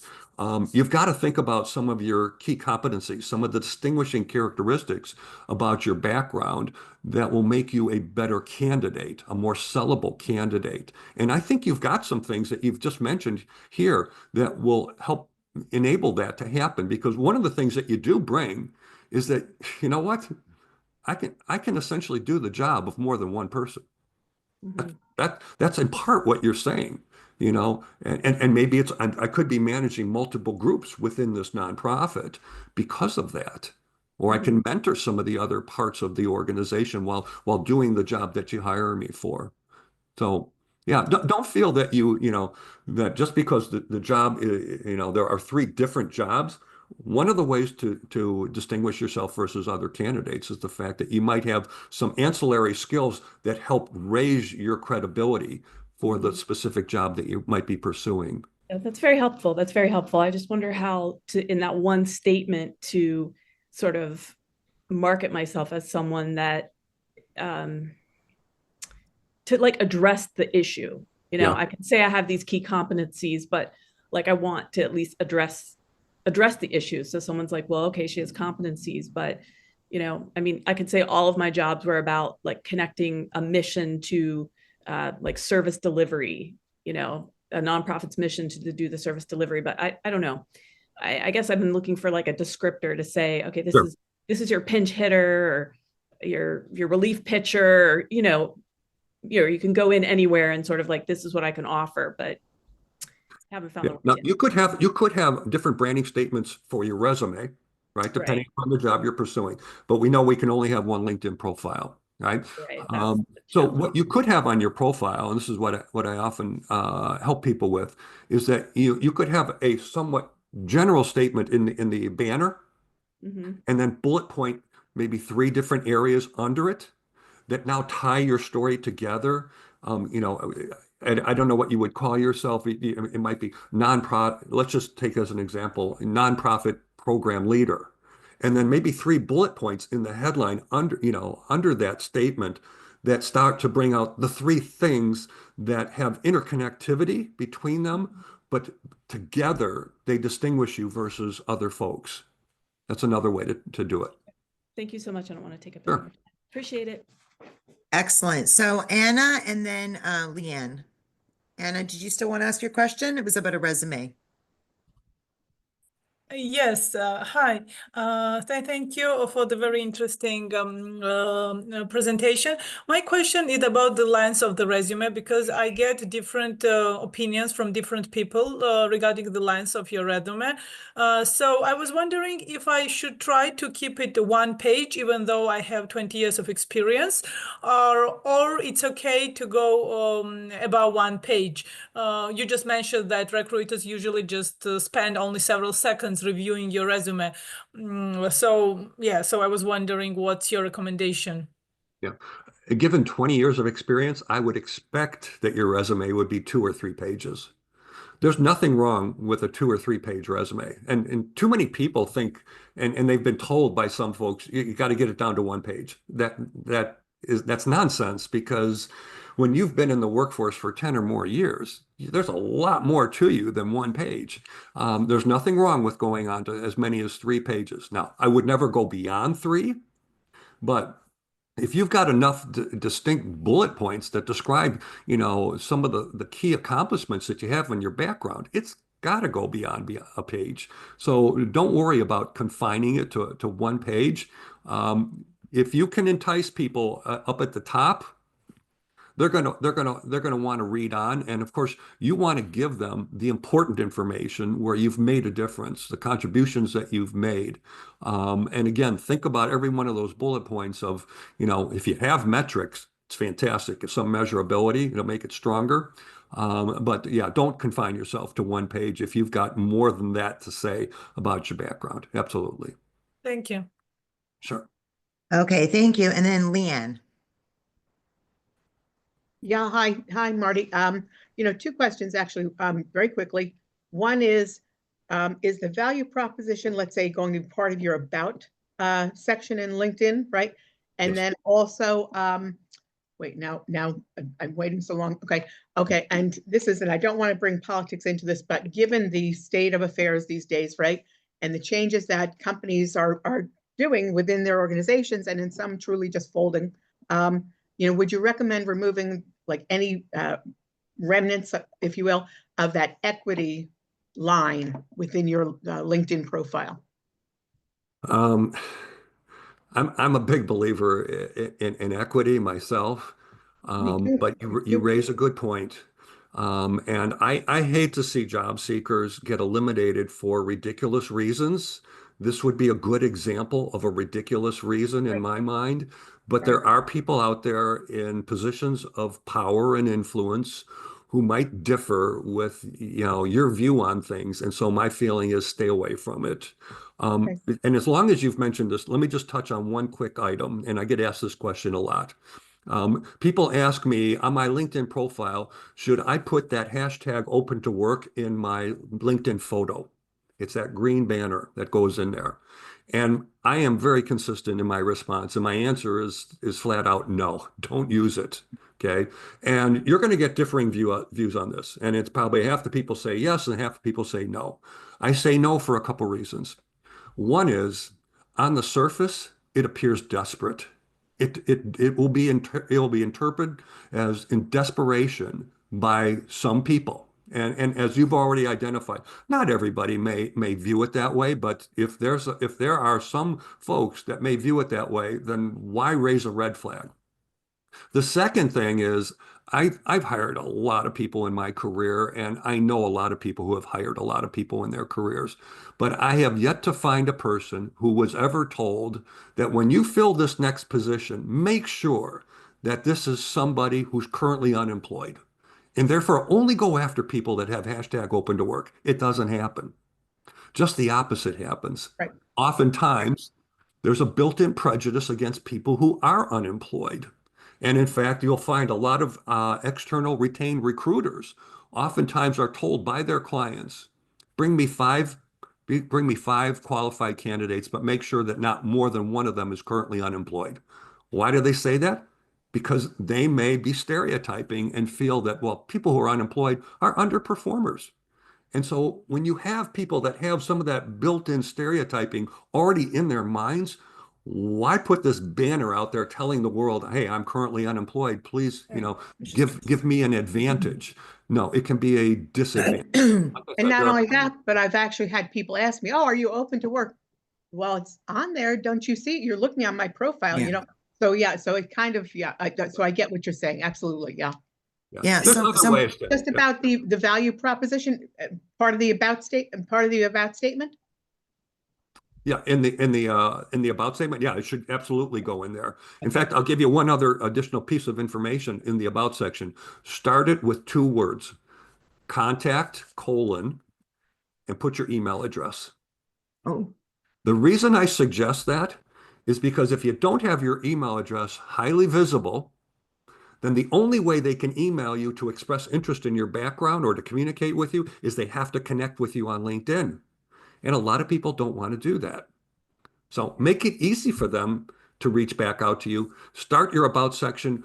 B: you've got to think about some of your key competencies, some of the distinguishing characteristics about your background that will make you a better candidate, a more sellable candidate. And I think you've got some things that you've just mentioned here that will help enable that to happen. Because one of the things that you do bring is that, you know what? I can essentially do the job of more than one person.
C: Mhm.
B: That's in part what you're saying, and maybe I could be managing multiple groups within this nonprofit because of that. Or I
C: Mhm.
B: can mentor some of the other parts of the organization while doing the job that you hire me for. So yeah, don't feel that that just because the job there are three different jobs. One of the ways to distinguish yourself versus other candidates is the fact that you might have some ancillary skills that help raise your credibility for the
C: Mhm.
B: specific job that you might be pursuing.
C: Yeah, that's very helpful. That's very helpful. I just wonder how to, in that one statement, to sort of market myself as someone that um, to like address the issue.
B: Yeah.
C: I can say I have these key competencies, but like I want to at least address the issue. So someone's like, well, okay, she has competencies, but I mean, I could say all of my jobs were about like connecting a mission to like service delivery, a nonprofit's mission to do the service delivery. But I don't know. I guess I've been looking for like a descriptor to say, okay, this
B: Sure.
C: is this is your pinch hitter or your relief pitcher, or, you can go in anywhere and sort of like, this is what I can offer, but haven't found
B: Yeah.
C: the right
B: Now
C: fit.
B: you could have different branding statements for your resume, right? Depending
C: Right.
B: on the job you're pursuing. But we know we can only have one LinkedIn profile. right?
C: Right. That's the
B: So
C: challenge.
B: what you could have on your profile, and this is what I often help people with, is that you could have a somewhat general statement in the banner,
C: Mhm.
B: and then bullet point maybe three different areas under it that now tie your story together. You know, I don't know what you would call yourself. It might be nonprofit. Let's just take as an example, nonprofit program leader. And then maybe three bullet points in the headline under, under that statement that start to bring out the three things that have interconnectivity between them, but together they distinguish you versus other folks. That's another way to do it.
C: Thank you so much. I don't want to take up any more
B: Sure.
C: time. Appreciate it.
A: Excellent. So Anna and then Leanne. Anna, did you still want to ask your question? It was about a resume.
D: Yes, hi. Thank you for the very interesting presentation. My question is about the length of the resume because I get different opinions from different people regarding the length of your resume. So I was wondering if I should try to keep it to one page, even though I have 20 years of experience, or it's okay to go about one page. You just mentioned that recruiters usually just spend only several seconds reviewing your resume. So I was wondering what's your recommendation?
B: Yeah. Given 20 years of experience, I would expect that your resume would be 2 or 3 pages. There's nothing wrong with a 2 or 3 page resume. And too many people think, and they've been told by some folks, you got to get it down to 1 page. That's nonsense because when you've been in the workforce for 10 or more years, there's a lot more to you than 1 page. There's nothing wrong with going on to as many as 3 pages. Now, I would never go beyond three, but if you've got enough distinct bullet points that describe, some of the key accomplishments that you have in your background, it's got to go beyond a page. So don't worry about confining it to 1 page. If you can entice people up at the top, they're gonna want to read on, and of course you want to give them the important information where you've made a difference, the contributions that you've made. And again, think about every one of those bullet points of, if you have metrics, it's fantastic. If some measurability, it'll make it stronger. But yeah, don't confine yourself to 1 page if you've got more than that to say about your background. Absolutely.
D: Thank you.
B: Sure.
A: Okay, thank you. And then Leanne.
E: Yeah, hi, Marty. Two questions actually, very quickly. One is the value proposition, let's say, going to be part of your about section in LinkedIn, right? And
B: Yes.
E: then also, wait, now I'm waiting so long. Okay. And this is, and I don't want to bring politics into this, but given the state of affairs these days, right? And the changes that companies are doing within their organizations, and in some truly just folding, would you recommend removing like any remnants, if you will, of that equity line within your LinkedIn profile?
B: Um, I'm a big believer in equity myself,
E: Me too.
B: but
E: Me
B: you
E: too.
B: raise a good point. And I hate to see job seekers get eliminated for ridiculous reasons. This would be a good example of a ridiculous reason in
E: Right,
B: my mind. But
E: right.
B: there are people out there in positions of power and influence who might differ with, your view on things. And so my feeling is stay away from it.
E: Okay.
B: And as long as you've mentioned this, let me just touch on one quick item. And I get asked this question a lot. People ask me on my LinkedIn profile, should I put that hashtag open to work in my LinkedIn photo? It's that green banner that goes in there. And I am very consistent in my response. And my answer is flat out no, don't use it. Okay. And you're going to get differing views on this. And it's probably half the people say yes and half the people say no. I say no for a couple reasons. One is on the surface, it appears desperate. It will be interpreted as in desperation by some people. And as you've already identified, not everybody may view it that way, but if there are some folks that may view it that way, then why raise a red flag? The second thing is I've hired a lot of people in my career, and I know a lot of people who have hired a lot of people in their careers. But I have yet to find a person who was ever told that when you fill this next position, make sure that this is somebody who's currently unemployed. And therefore only go after people that have hashtag open to work. It doesn't happen. Just the opposite happens.
E: Right.
B: Oftentimes, there's a built-in prejudice against people who are unemployed. And in fact, you'll find a lot of external retained recruiters oftentimes are told by their clients, bring me five, bring me five qualified candidates, but make sure that not more than one of them is currently unemployed. Why do they say that? Because they may be stereotyping and feel that, well, people who are unemployed are underperformers. And so when you have people that have some of that built-in stereotyping already in their minds, why put this banner out there telling the world, hey, I'm currently unemployed. Please, give me an advantage. No, it can be a disadvantage. Like I
E: And
B: said,
E: not
B: there are-
E: only that, but I've actually had people ask me, oh, are you open to work? Well, it's on there. Don't you see? You're looking on my profile,
A: Yeah.
E: So yeah, so it kind of, so I get what you're saying. Absolutely. Yeah.
A: Yeah,
B: There's
A: so-
B: other
A: so-
B: ways to-
E: Just about the value proposition, part of the about statement.
B: Yeah, in the about statement, yeah, it should absolutely go in there. In fact, I'll give you one other additional piece of information in the about section. Start it with two words, contact, colon, and put your email address.
A: Oh,
B: The reason I suggest that is because if you don't have your email address highly visible, then the only way they can email you to express interest in your background or to communicate with you is they have to connect with you on LinkedIn. And a lot of people don't want to do that. So make it easy for them to reach back out to you. Start your about section,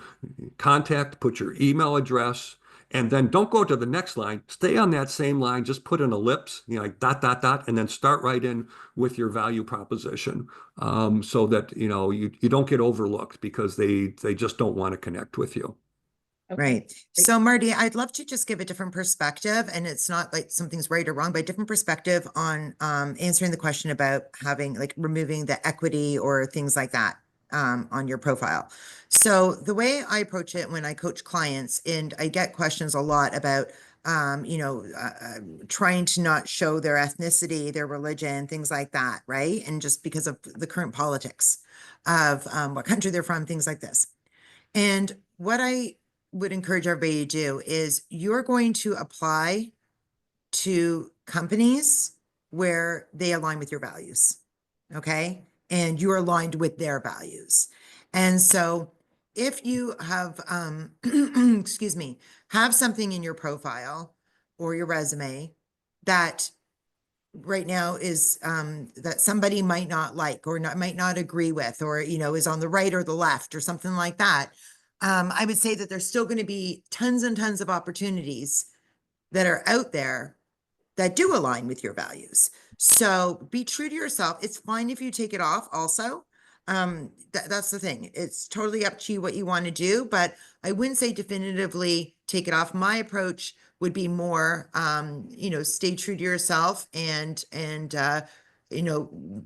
B: contact, put your email address, and then don't go to the next line. Stay on that same line, just put an ellipse, like dot, dot, dot, and then start right in with your value proposition, so that, you don't get overlooked because they just don't want to connect with you.
E: Okay.
A: right. So Marty, I'd love to just give a different perspective, and it's not like something's right or wrong, but a different perspective on answering the question about having like removing the equity or things like that on your profile. So the way I approach it when I coach clients, and I get questions a lot about trying to not show their ethnicity, their religion, things like that, right? And just because of the current politics of what country they're from, things like this. And what I would encourage everybody to do is you're going to apply to companies where they align with your values. Okay. And you're aligned with their values. And so if you have, excuse me, have something in your profile or your resume that right now is that somebody might not like or might not agree with, or is on the right or the left or something like that, I would say that there's still going to be tons and tons of opportunities that are out there that do align with your values. So be true to yourself. It's fine if you take it off also. That's the thing. It's totally up to you what you want to do, but I wouldn't say definitively take it off. My approach would be more, stay true to yourself and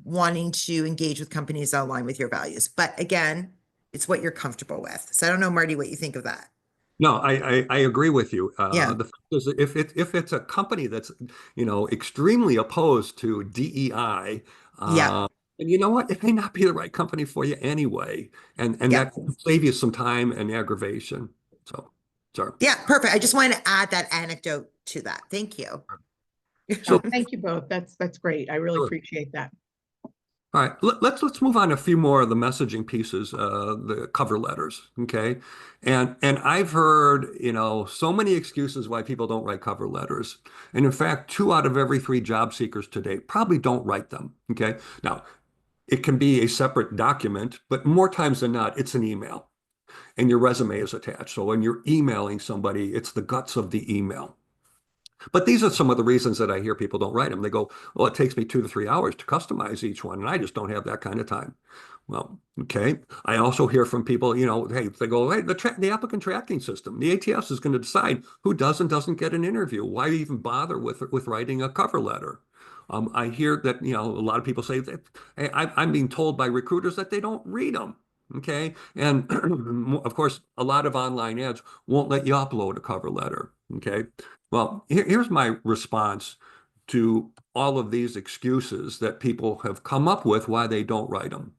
A: wanting to engage with companies that align with your values. But again, it's what you're comfortable with. So I don't know, Marty, what you think of that.
B: No, I agree with you.
A: Yeah.
B: The fact is, if it's a company that's extremely opposed to DEI,
A: Yeah.
B: and you know what, it may not be the right company for you anyway, and
A: Yeah.
B: that can save you some time and aggravation. So, sorry.
A: Yeah, perfect. I just want to add that anecdote to that. Thank you.
B: So-
E: Thank you both. That's great. I really
B: Sure.
E: appreciate that.
B: All right, let's move on to a few more of the messaging pieces, the cover letters, okay? And I've heard, so many excuses why people don't write cover letters. And in fact, 2 out of every 3 job seekers today probably don't write them, okay? Now, it can be a separate document, but more times than not, it's an email and your resume is attached. So when you're emailing somebody, it's the guts of the email. But these are some of the reasons that I hear people don't write them. They go, well, it takes me 2 to 3 hours to customize each one, and I just don't have that kind of time. Well, okay. I also hear from people, hey, they go, hey, the applicant tracking system, the ATS is going to decide who does and doesn't get an interview. Why even bother with writing a cover letter? I hear that, a lot of people say that, hey, I'm being told by recruiters that they don't read them. Okay. And of course, a lot of online ads won't let you upload a cover letter. Okay. Well, here's my response to all of these excuses that people have come up with why they don't write them.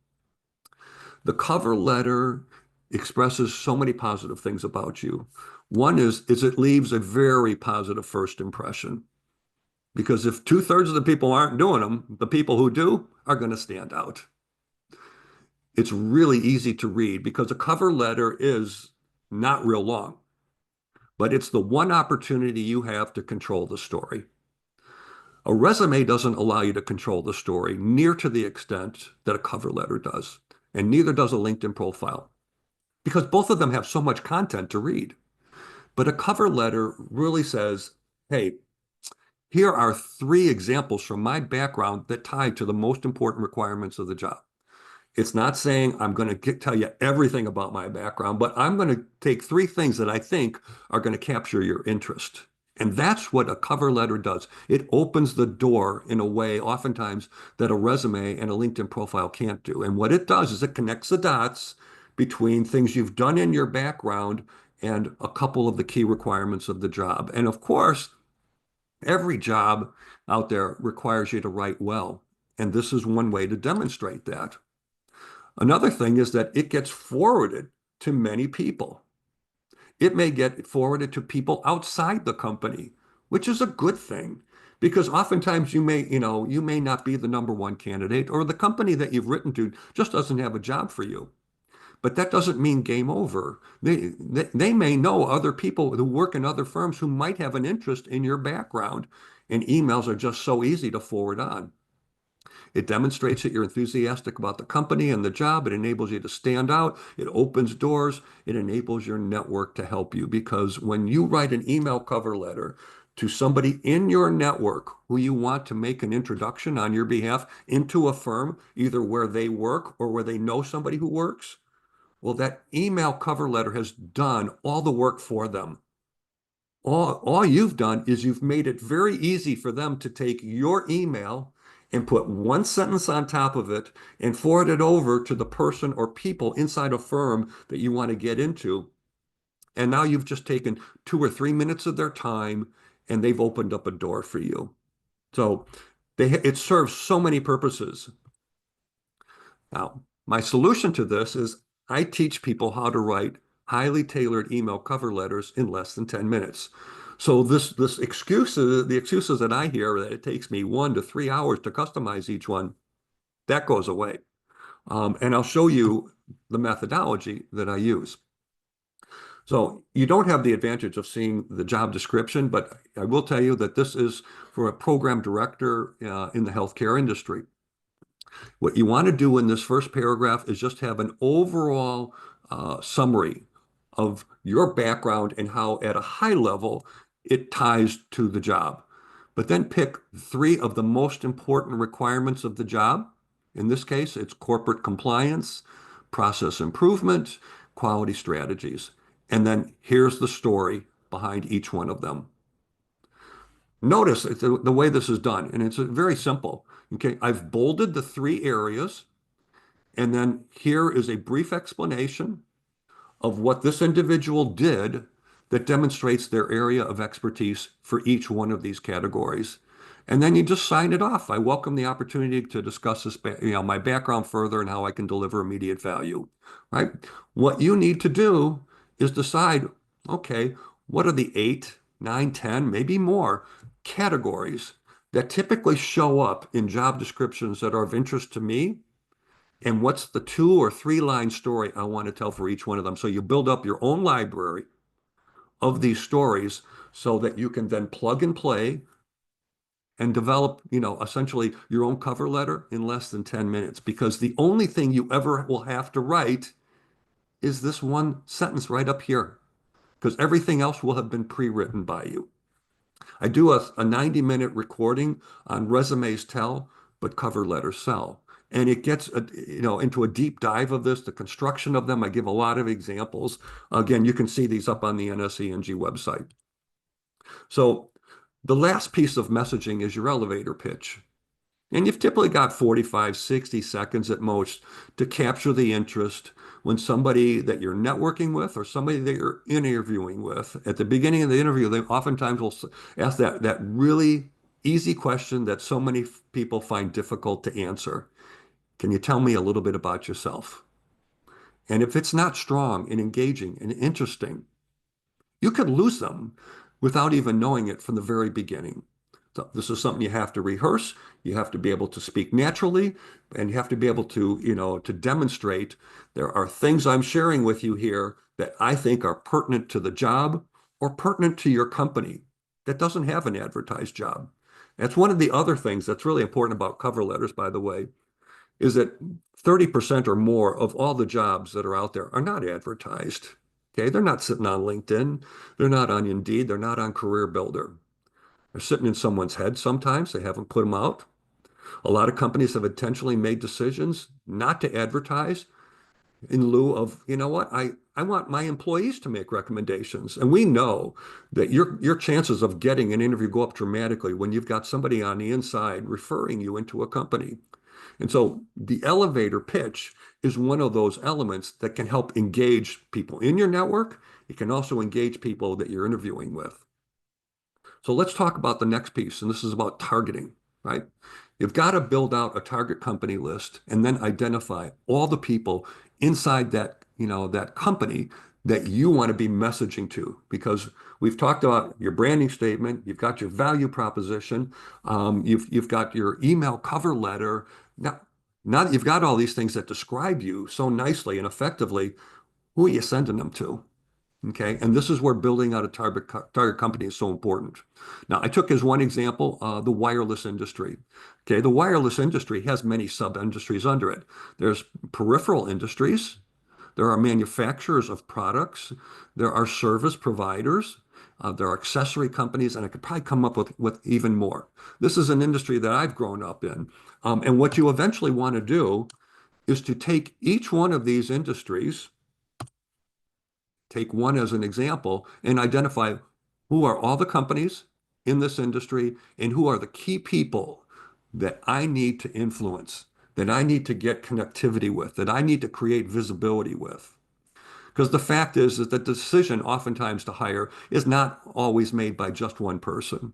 B: The cover letter expresses so many positive things about you. One is it leaves a very positive first impression. Because if 2/3 of the people aren't doing them, the people who do are going to stand out. It's really easy to read because a cover letter is not real long, but it's the one opportunity you have to control the story. A resume doesn't allow you to control the story near to the extent that a cover letter does, and neither does a LinkedIn profile, because both of them have so much content to read. But a cover letter really says, hey, here are 3 examples from my background that tie to the most important requirements of the job. It's not saying I'm going to tell you everything about my background, but I'm going to take 3 things that I think are going to capture your interest. And that's what a cover letter does. It opens the door in a way oftentimes that a resume and a LinkedIn profile can't do. And what it does is it connects the dots between things you've done in your background and a couple of the key requirements of the job. And of course, every job out there requires you to write well. And this is one way to demonstrate that. Another thing is that it gets forwarded to many people. It may get forwarded to people outside the company, which is a good thing because oftentimes you may not be the #1 candidate, or the company that you've written to just doesn't have a job for you. But that doesn't mean game over. They may know other people who work in other firms who might have an interest in your background, and emails are just so easy to forward on. It demonstrates that you're enthusiastic about the company and the job. It enables you to stand out. It opens doors. It enables your network to help you, because when you write an email cover letter to somebody in your network who you want to make an introduction on your behalf into a firm, either where they work or where they know somebody who works, well, that email cover letter has done all the work for them. All you've done is you've made it very easy for them to take your email and put one sentence on top of it and forward it over to the person or people inside a firm that you want to get into. And now you've just taken 2 or 3 minutes of their time and they've opened up a door for you. So it serves so many purposes. Now, my solution to this is I teach people how to write highly tailored email cover letters in less than 10 minutes. So the excuses that I hear that it takes me 1 to 3 hours to customize each one, that goes away. And I'll show you the methodology that I use. So you don't have the advantage of seeing the job description, but I will tell you that this is for a program director in the healthcare industry. What you want to do in this first paragraph is just have an overall summary of your background and how at a high level it ties to the job. But then pick 3 of the most important requirements of the job. In this case, it's corporate compliance, process improvement, quality strategies. And then here's the story behind each one of them. Notice the way this is done, and it's very simple. Okay, I've bolded the 3 areas, and then here is a brief explanation of what this individual did that demonstrates their area of expertise for each one of these categories. And then you just sign it off. I welcome the opportunity to discuss this, my background further and how I can deliver immediate value, right? What you need to do is decide, okay, what are the 8, 9, 10, maybe more categories that typically show up in job descriptions that are of interest to me? And what's the 2 or 3 line story I want to tell for each one of them? So you build up your own library of these stories so that you can then plug and play and develop, essentially your own cover letter in less than 10 minutes. Because the only thing you ever will have to write is this one sentence right up here, because everything else will have been pre-written by you. I do a 90-minute recording on resumes tell, but cover letters sell. And it gets into a deep dive of this, the construction of them. I give a lot of examples. Again, you can see these up on the NSENG website. So the last piece of messaging is your elevator pitch. And you've typically got 45, 60 seconds at most to capture the interest when somebody that you're networking with or somebody that you're interviewing with. At the beginning of the interview, they oftentimes will ask that really easy question that so many people find difficult to answer. Can you tell me a little bit about yourself? And if it's not strong and engaging and interesting, you could lose them without even knowing it from the very beginning. So this is something you have to rehearse. You have to be able to speak naturally, and you have to be able to, to demonstrate there are things I'm sharing with you here that I think are pertinent to the job or pertinent to your company that doesn't have an advertised job. That's one of the other things that's really important about cover letters, by the way, is that 30% or more of all the jobs that are out there are not advertised. Okay, they're not sitting on LinkedIn, they're not on Indeed, they're not on Career Builder. They're sitting in someone's head sometimes, they haven't put them out. A lot of companies have intentionally made decisions not to advertise in lieu of, you know what, I want my employees to make recommendations. And we know that your chances of getting an interview go up dramatically when you've got somebody on the inside referring you into a company. And so the elevator pitch is one of those elements that can help engage people in your network. It can also engage people that you're interviewing with. So let's talk about the next piece, and this is about targeting, right? You've got to build out a target company list and then identify all the people inside that, that company that you want to be messaging to, because we've talked about your branding statement, you've got your value proposition, you've got your email cover letter. Now that you've got all these things that describe you so nicely and effectively, who are you sending them to? Okay, and this is where building out a target company is so important. Now, I took as one example the wireless industry. Okay, the wireless industry has many sub-industries under it. There's peripheral industries, there are manufacturers of products, there are service providers, there are accessory companies, and I could probably come up with even more. This is an industry that I've grown up in. And what you eventually want to do is to take each one of these industries, take one as an example, and identify who are all the companies in this industry and who are the key people that I need to influence, that I need to get connectivity with, that I need to create visibility with. Because the fact is that the decision oftentimes to hire is not always made by just one person.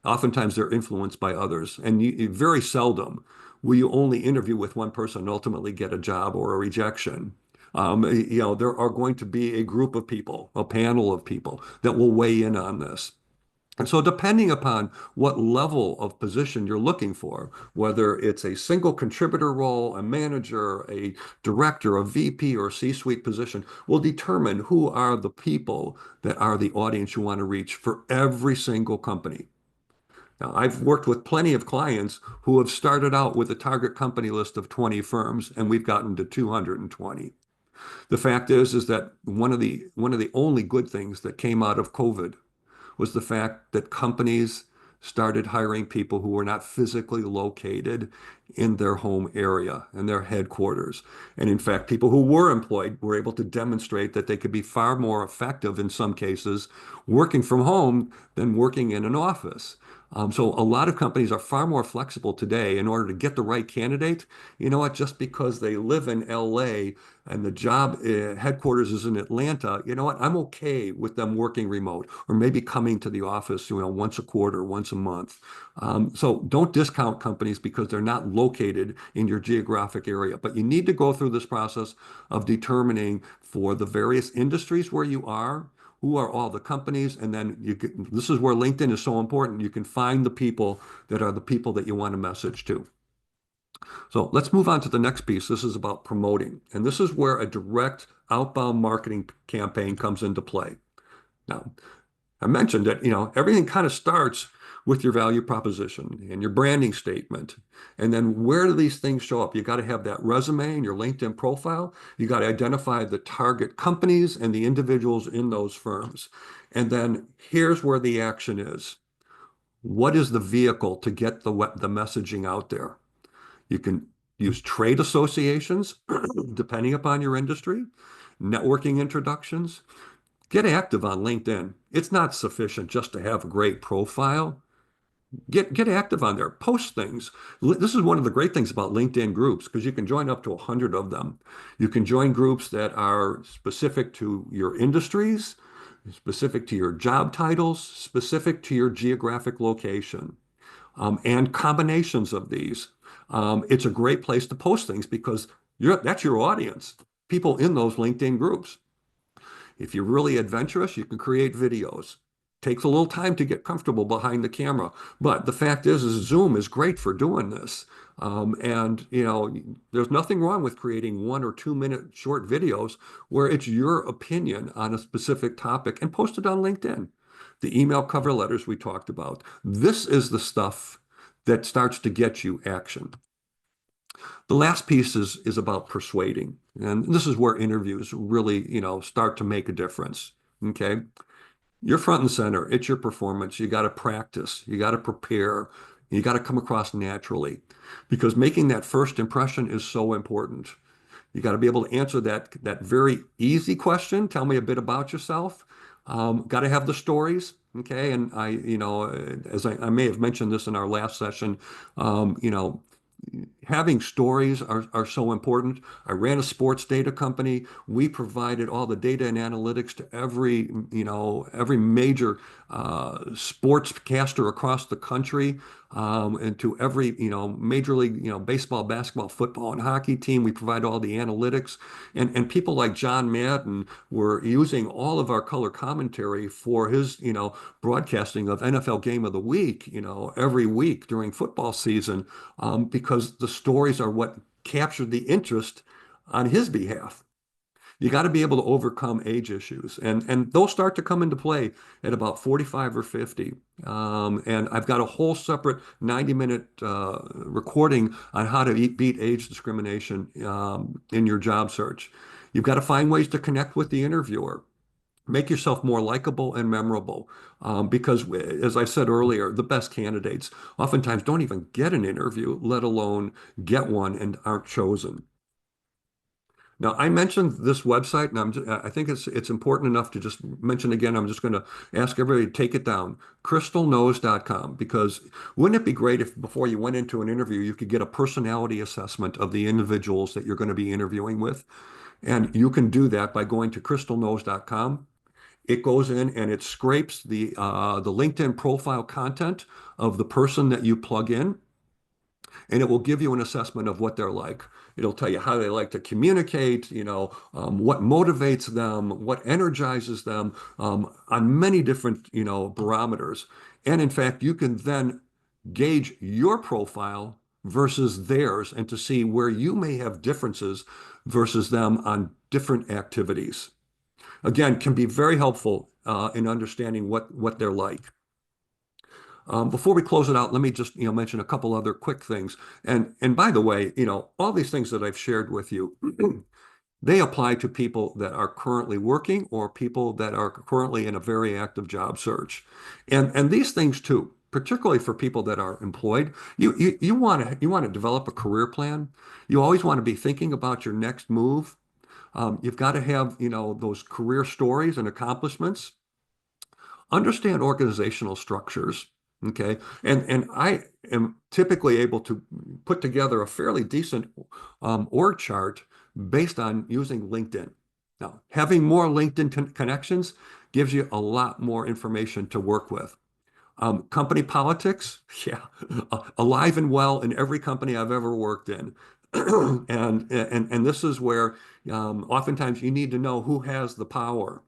B: Oftentimes they're influenced by others, and very seldom will you only interview with one person and ultimately get a job or a rejection. There are going to be a group of people, a panel of people that will weigh in on this. And so depending upon what level of position you're looking for, whether it's a single contributor role, a manager, a director, a VP, or a C-suite position, will determine who are the people that are the audience you want to reach for every single company. Now, I've worked with plenty of clients who have started out with a target company list of 20 firms, and we've gotten to 220. The fact is that one of the only good things that came out of COVID was the fact that companies started hiring people who were not physically located in their home area and their headquarters. And in fact, people who were employed were able to demonstrate that they could be far more effective in some cases working from home than working in an office. So a lot of companies are far more flexible today in order to get the right candidate. You know what? Just because they live in LA and the job headquarters is in Atlanta, you know what? I'm okay with them working remote or maybe coming to the office, once a quarter, once a month. So don't discount companies because they're not located in your geographic area. But you need to go through this process of determining for the various industries where you are, who are all the companies, and then this is where LinkedIn is so important. You can find the people that are the people that you want to message to. So let's move on to the next piece. This is about promoting. And this is where a direct outbound marketing campaign comes into play. Now, I mentioned that, everything kind of starts with your value proposition and your branding statement. And then where do these things show up? You got to have that resume and your LinkedIn profile. You got to identify the target companies and the individuals in those firms. And then here's where the action is. What is the vehicle to get the messaging out there? You can use trade associations, depending upon your industry, networking introductions. Get active on LinkedIn. It's not sufficient just to have a great profile. Get active on there. Post things. This is one of the great things about LinkedIn groups because you can join up to 100 of them. You can join groups that are specific to your industries, specific to your job titles, specific to your geographic location, and combinations of these. It's a great place to post things because that's your audience, people in those LinkedIn groups. If you're really adventurous, you can create videos. Takes a little time to get comfortable behind the camera, but the fact is Zoom is great for doing this. And there's nothing wrong with creating 1 or 2 minute short videos where it's your opinion on a specific topic and post it on LinkedIn. The email cover letters we talked about. This is the stuff that starts to get you action. The last piece is about persuading. And this is where interviews really, start to make a difference. Okay. You're front and center. It's your performance. You got to practice. You got to prepare. You got to come across naturally because making that first impression is so important. You got to be able to answer that very easy question. Tell me a bit about yourself. Got to have the stories. Okay. And as I may have mentioned this in our last session, having stories are so important. I ran a sports data company. We provided all the data and analytics to every major sportscaster across the country, and to every, major league, baseball, basketball, football, and hockey team. We provide all the analytics, and people like John Madden were using all of our color commentary for his, broadcasting of NFL Game of the Week, every week during football season, because the stories are what captured the interest on his behalf. You got to be able to overcome age issues, and those start to come into play at about 45 or 50. And I've got a whole separate 90-minute recording on how to beat age discrimination in your job search. You've got to find ways to connect with the interviewer. Make yourself more likable and memorable, because, as I said earlier, the best candidates oftentimes don't even get an interview, let alone get one, and aren't chosen. Now, I mentioned this website, and I think it's important enough to just mention again. I'm just going to ask everybody to take it down, crystalknows.com, because wouldn't it be great if before you went into an interview, you could get a personality assessment of the individuals that you're going to be interviewing with? And you can do that by going to crystalknows.com. It goes in and it scrapes the LinkedIn profile content of the person that you plug in, and it will give you an assessment of what they're like. It'll tell you how they like to communicate, what motivates them, what energizes them, on many different, barometers. And in fact, you can then gauge your profile versus theirs and to see where you may have differences versus them on different activities. Again, can be very helpful in understanding what they're like. Before we close it out, let me just mention a couple other quick things. And by the way, all these things that I've shared with you, they apply to people that are currently working or people that are currently in a very active job search. And these things too, particularly for people that are employed, you want to develop a career plan. You always want to be thinking about your next move. You've got to have, those career stories and accomplishments. Understand organizational structures. Okay. And I am typically able to put together a fairly decent org chart based on using LinkedIn. Now, having more LinkedIn connections gives you a lot more information to work with. Company politics, yeah, alive and well in every company I've ever worked in. And this is where oftentimes you need to know who has the power.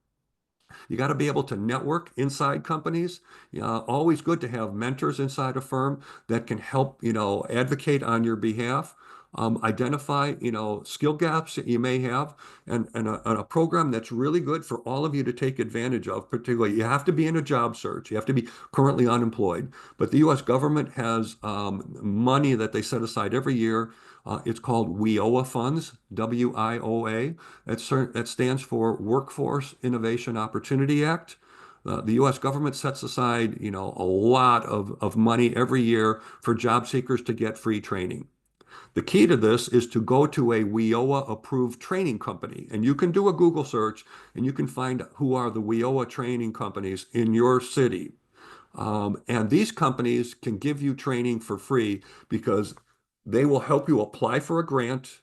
B: You got to be able to network inside companies. Always good to have mentors inside a firm that can help, advocate on your behalf. Identify, skill gaps that you may have, and a program that's really good for all of you to take advantage of. Particularly, you have to be in a job search. You have to be currently unemployed. But the U.S. government has money that they set aside every year. It's called WIOA funds, WIOA. That stands for Workforce Innovation Opportunity Act. The U.S. government sets aside, a lot of money every year for job seekers to get free training. The key to this is to go to a WIOA approved training company, and you can do a Google search and you can find who are the WIOA training companies in your city. And these companies can give you training for free because they will help you apply for a grant.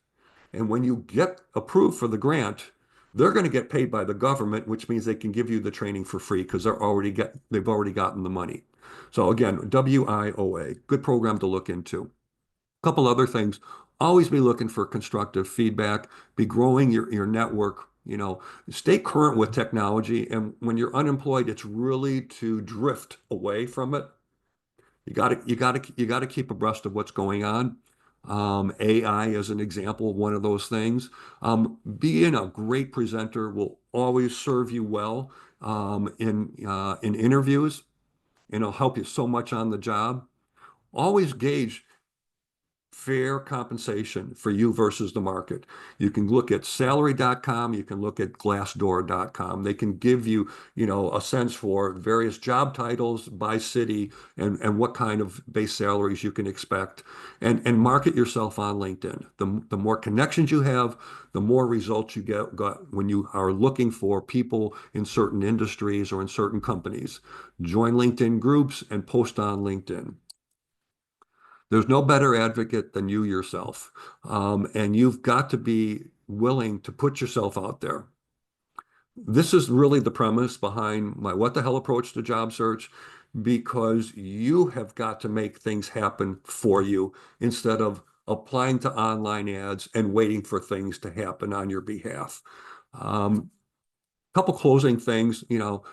B: And when you get approved for the grant, they're going to get paid by the government, which means they can give you the training for free because they've already gotten the money. So again, WIOA, good program to look into. A couple other things. Always be looking for constructive feedback, be growing your network, stay current with technology. And when you're unemployed, it's really to drift away from it. You got to keep abreast of what's going on. AI is an example of one of those things. Being a great presenter will always serve you well in interviews, and it'll help you so much on the job. Always gauge fair compensation for you versus the market. You can look at salary.com, you can look at glassdoor.com. They can give you, a sense for various job titles by city and what kind of base salaries you can expect, and market yourself on LinkedIn. The more connections you have, the more results you got when you are looking for people in certain industries or in certain companies. Join LinkedIn groups and post on LinkedIn. There's no better advocate than you yourself. And you've got to be willing to put yourself out there. This is really the premise behind my What the Hell approach to job search, because you have got to make things happen for you instead of applying to online ads and waiting for things to happen on your behalf. Couple closing things,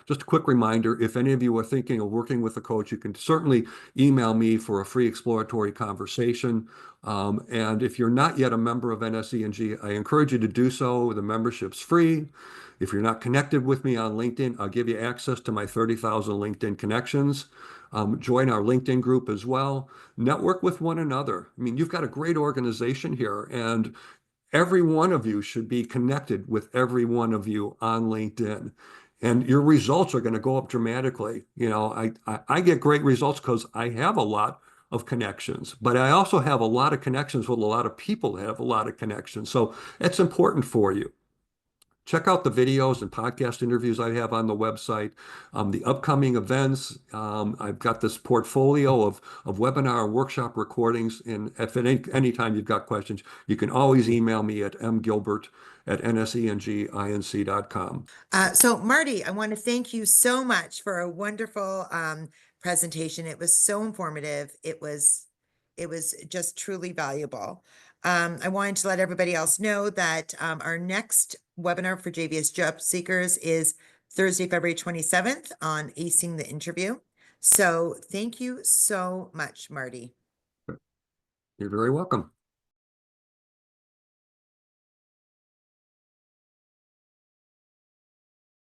B: just a quick reminder, if any of you are thinking of working with a coach, you can certainly email me for a free exploratory conversation. And if you're not yet a member of NSE&G, I encourage you to do so. The membership's free. If you're not connected with me on LinkedIn, I'll give you access to my 30,000 LinkedIn connections. Join our LinkedIn group as well. Network with one another. I mean, you've got a great organization here, and every one of you should be connected with every one of you on LinkedIn, and your results are going to go up dramatically. I get great results because I have a lot of connections, but I also have a lot of connections with a lot of people that have a lot of connections. So it's important for you. Check out the videos and podcast interviews I have on the website, the upcoming events. I've got this portfolio of webinar and workshop recordings. And if at any time you've got questions, you can always email me at mgilbert@nsenginc.com.
A: So Marty, I want to thank you so much for a wonderful presentation. It was so informative. It was just truly valuable. I wanted to let everybody else know that our next webinar for JVS Job Seekers is Thursday, February 27th on acing the interview. So thank you so much, Marty.
B: You're very welcome.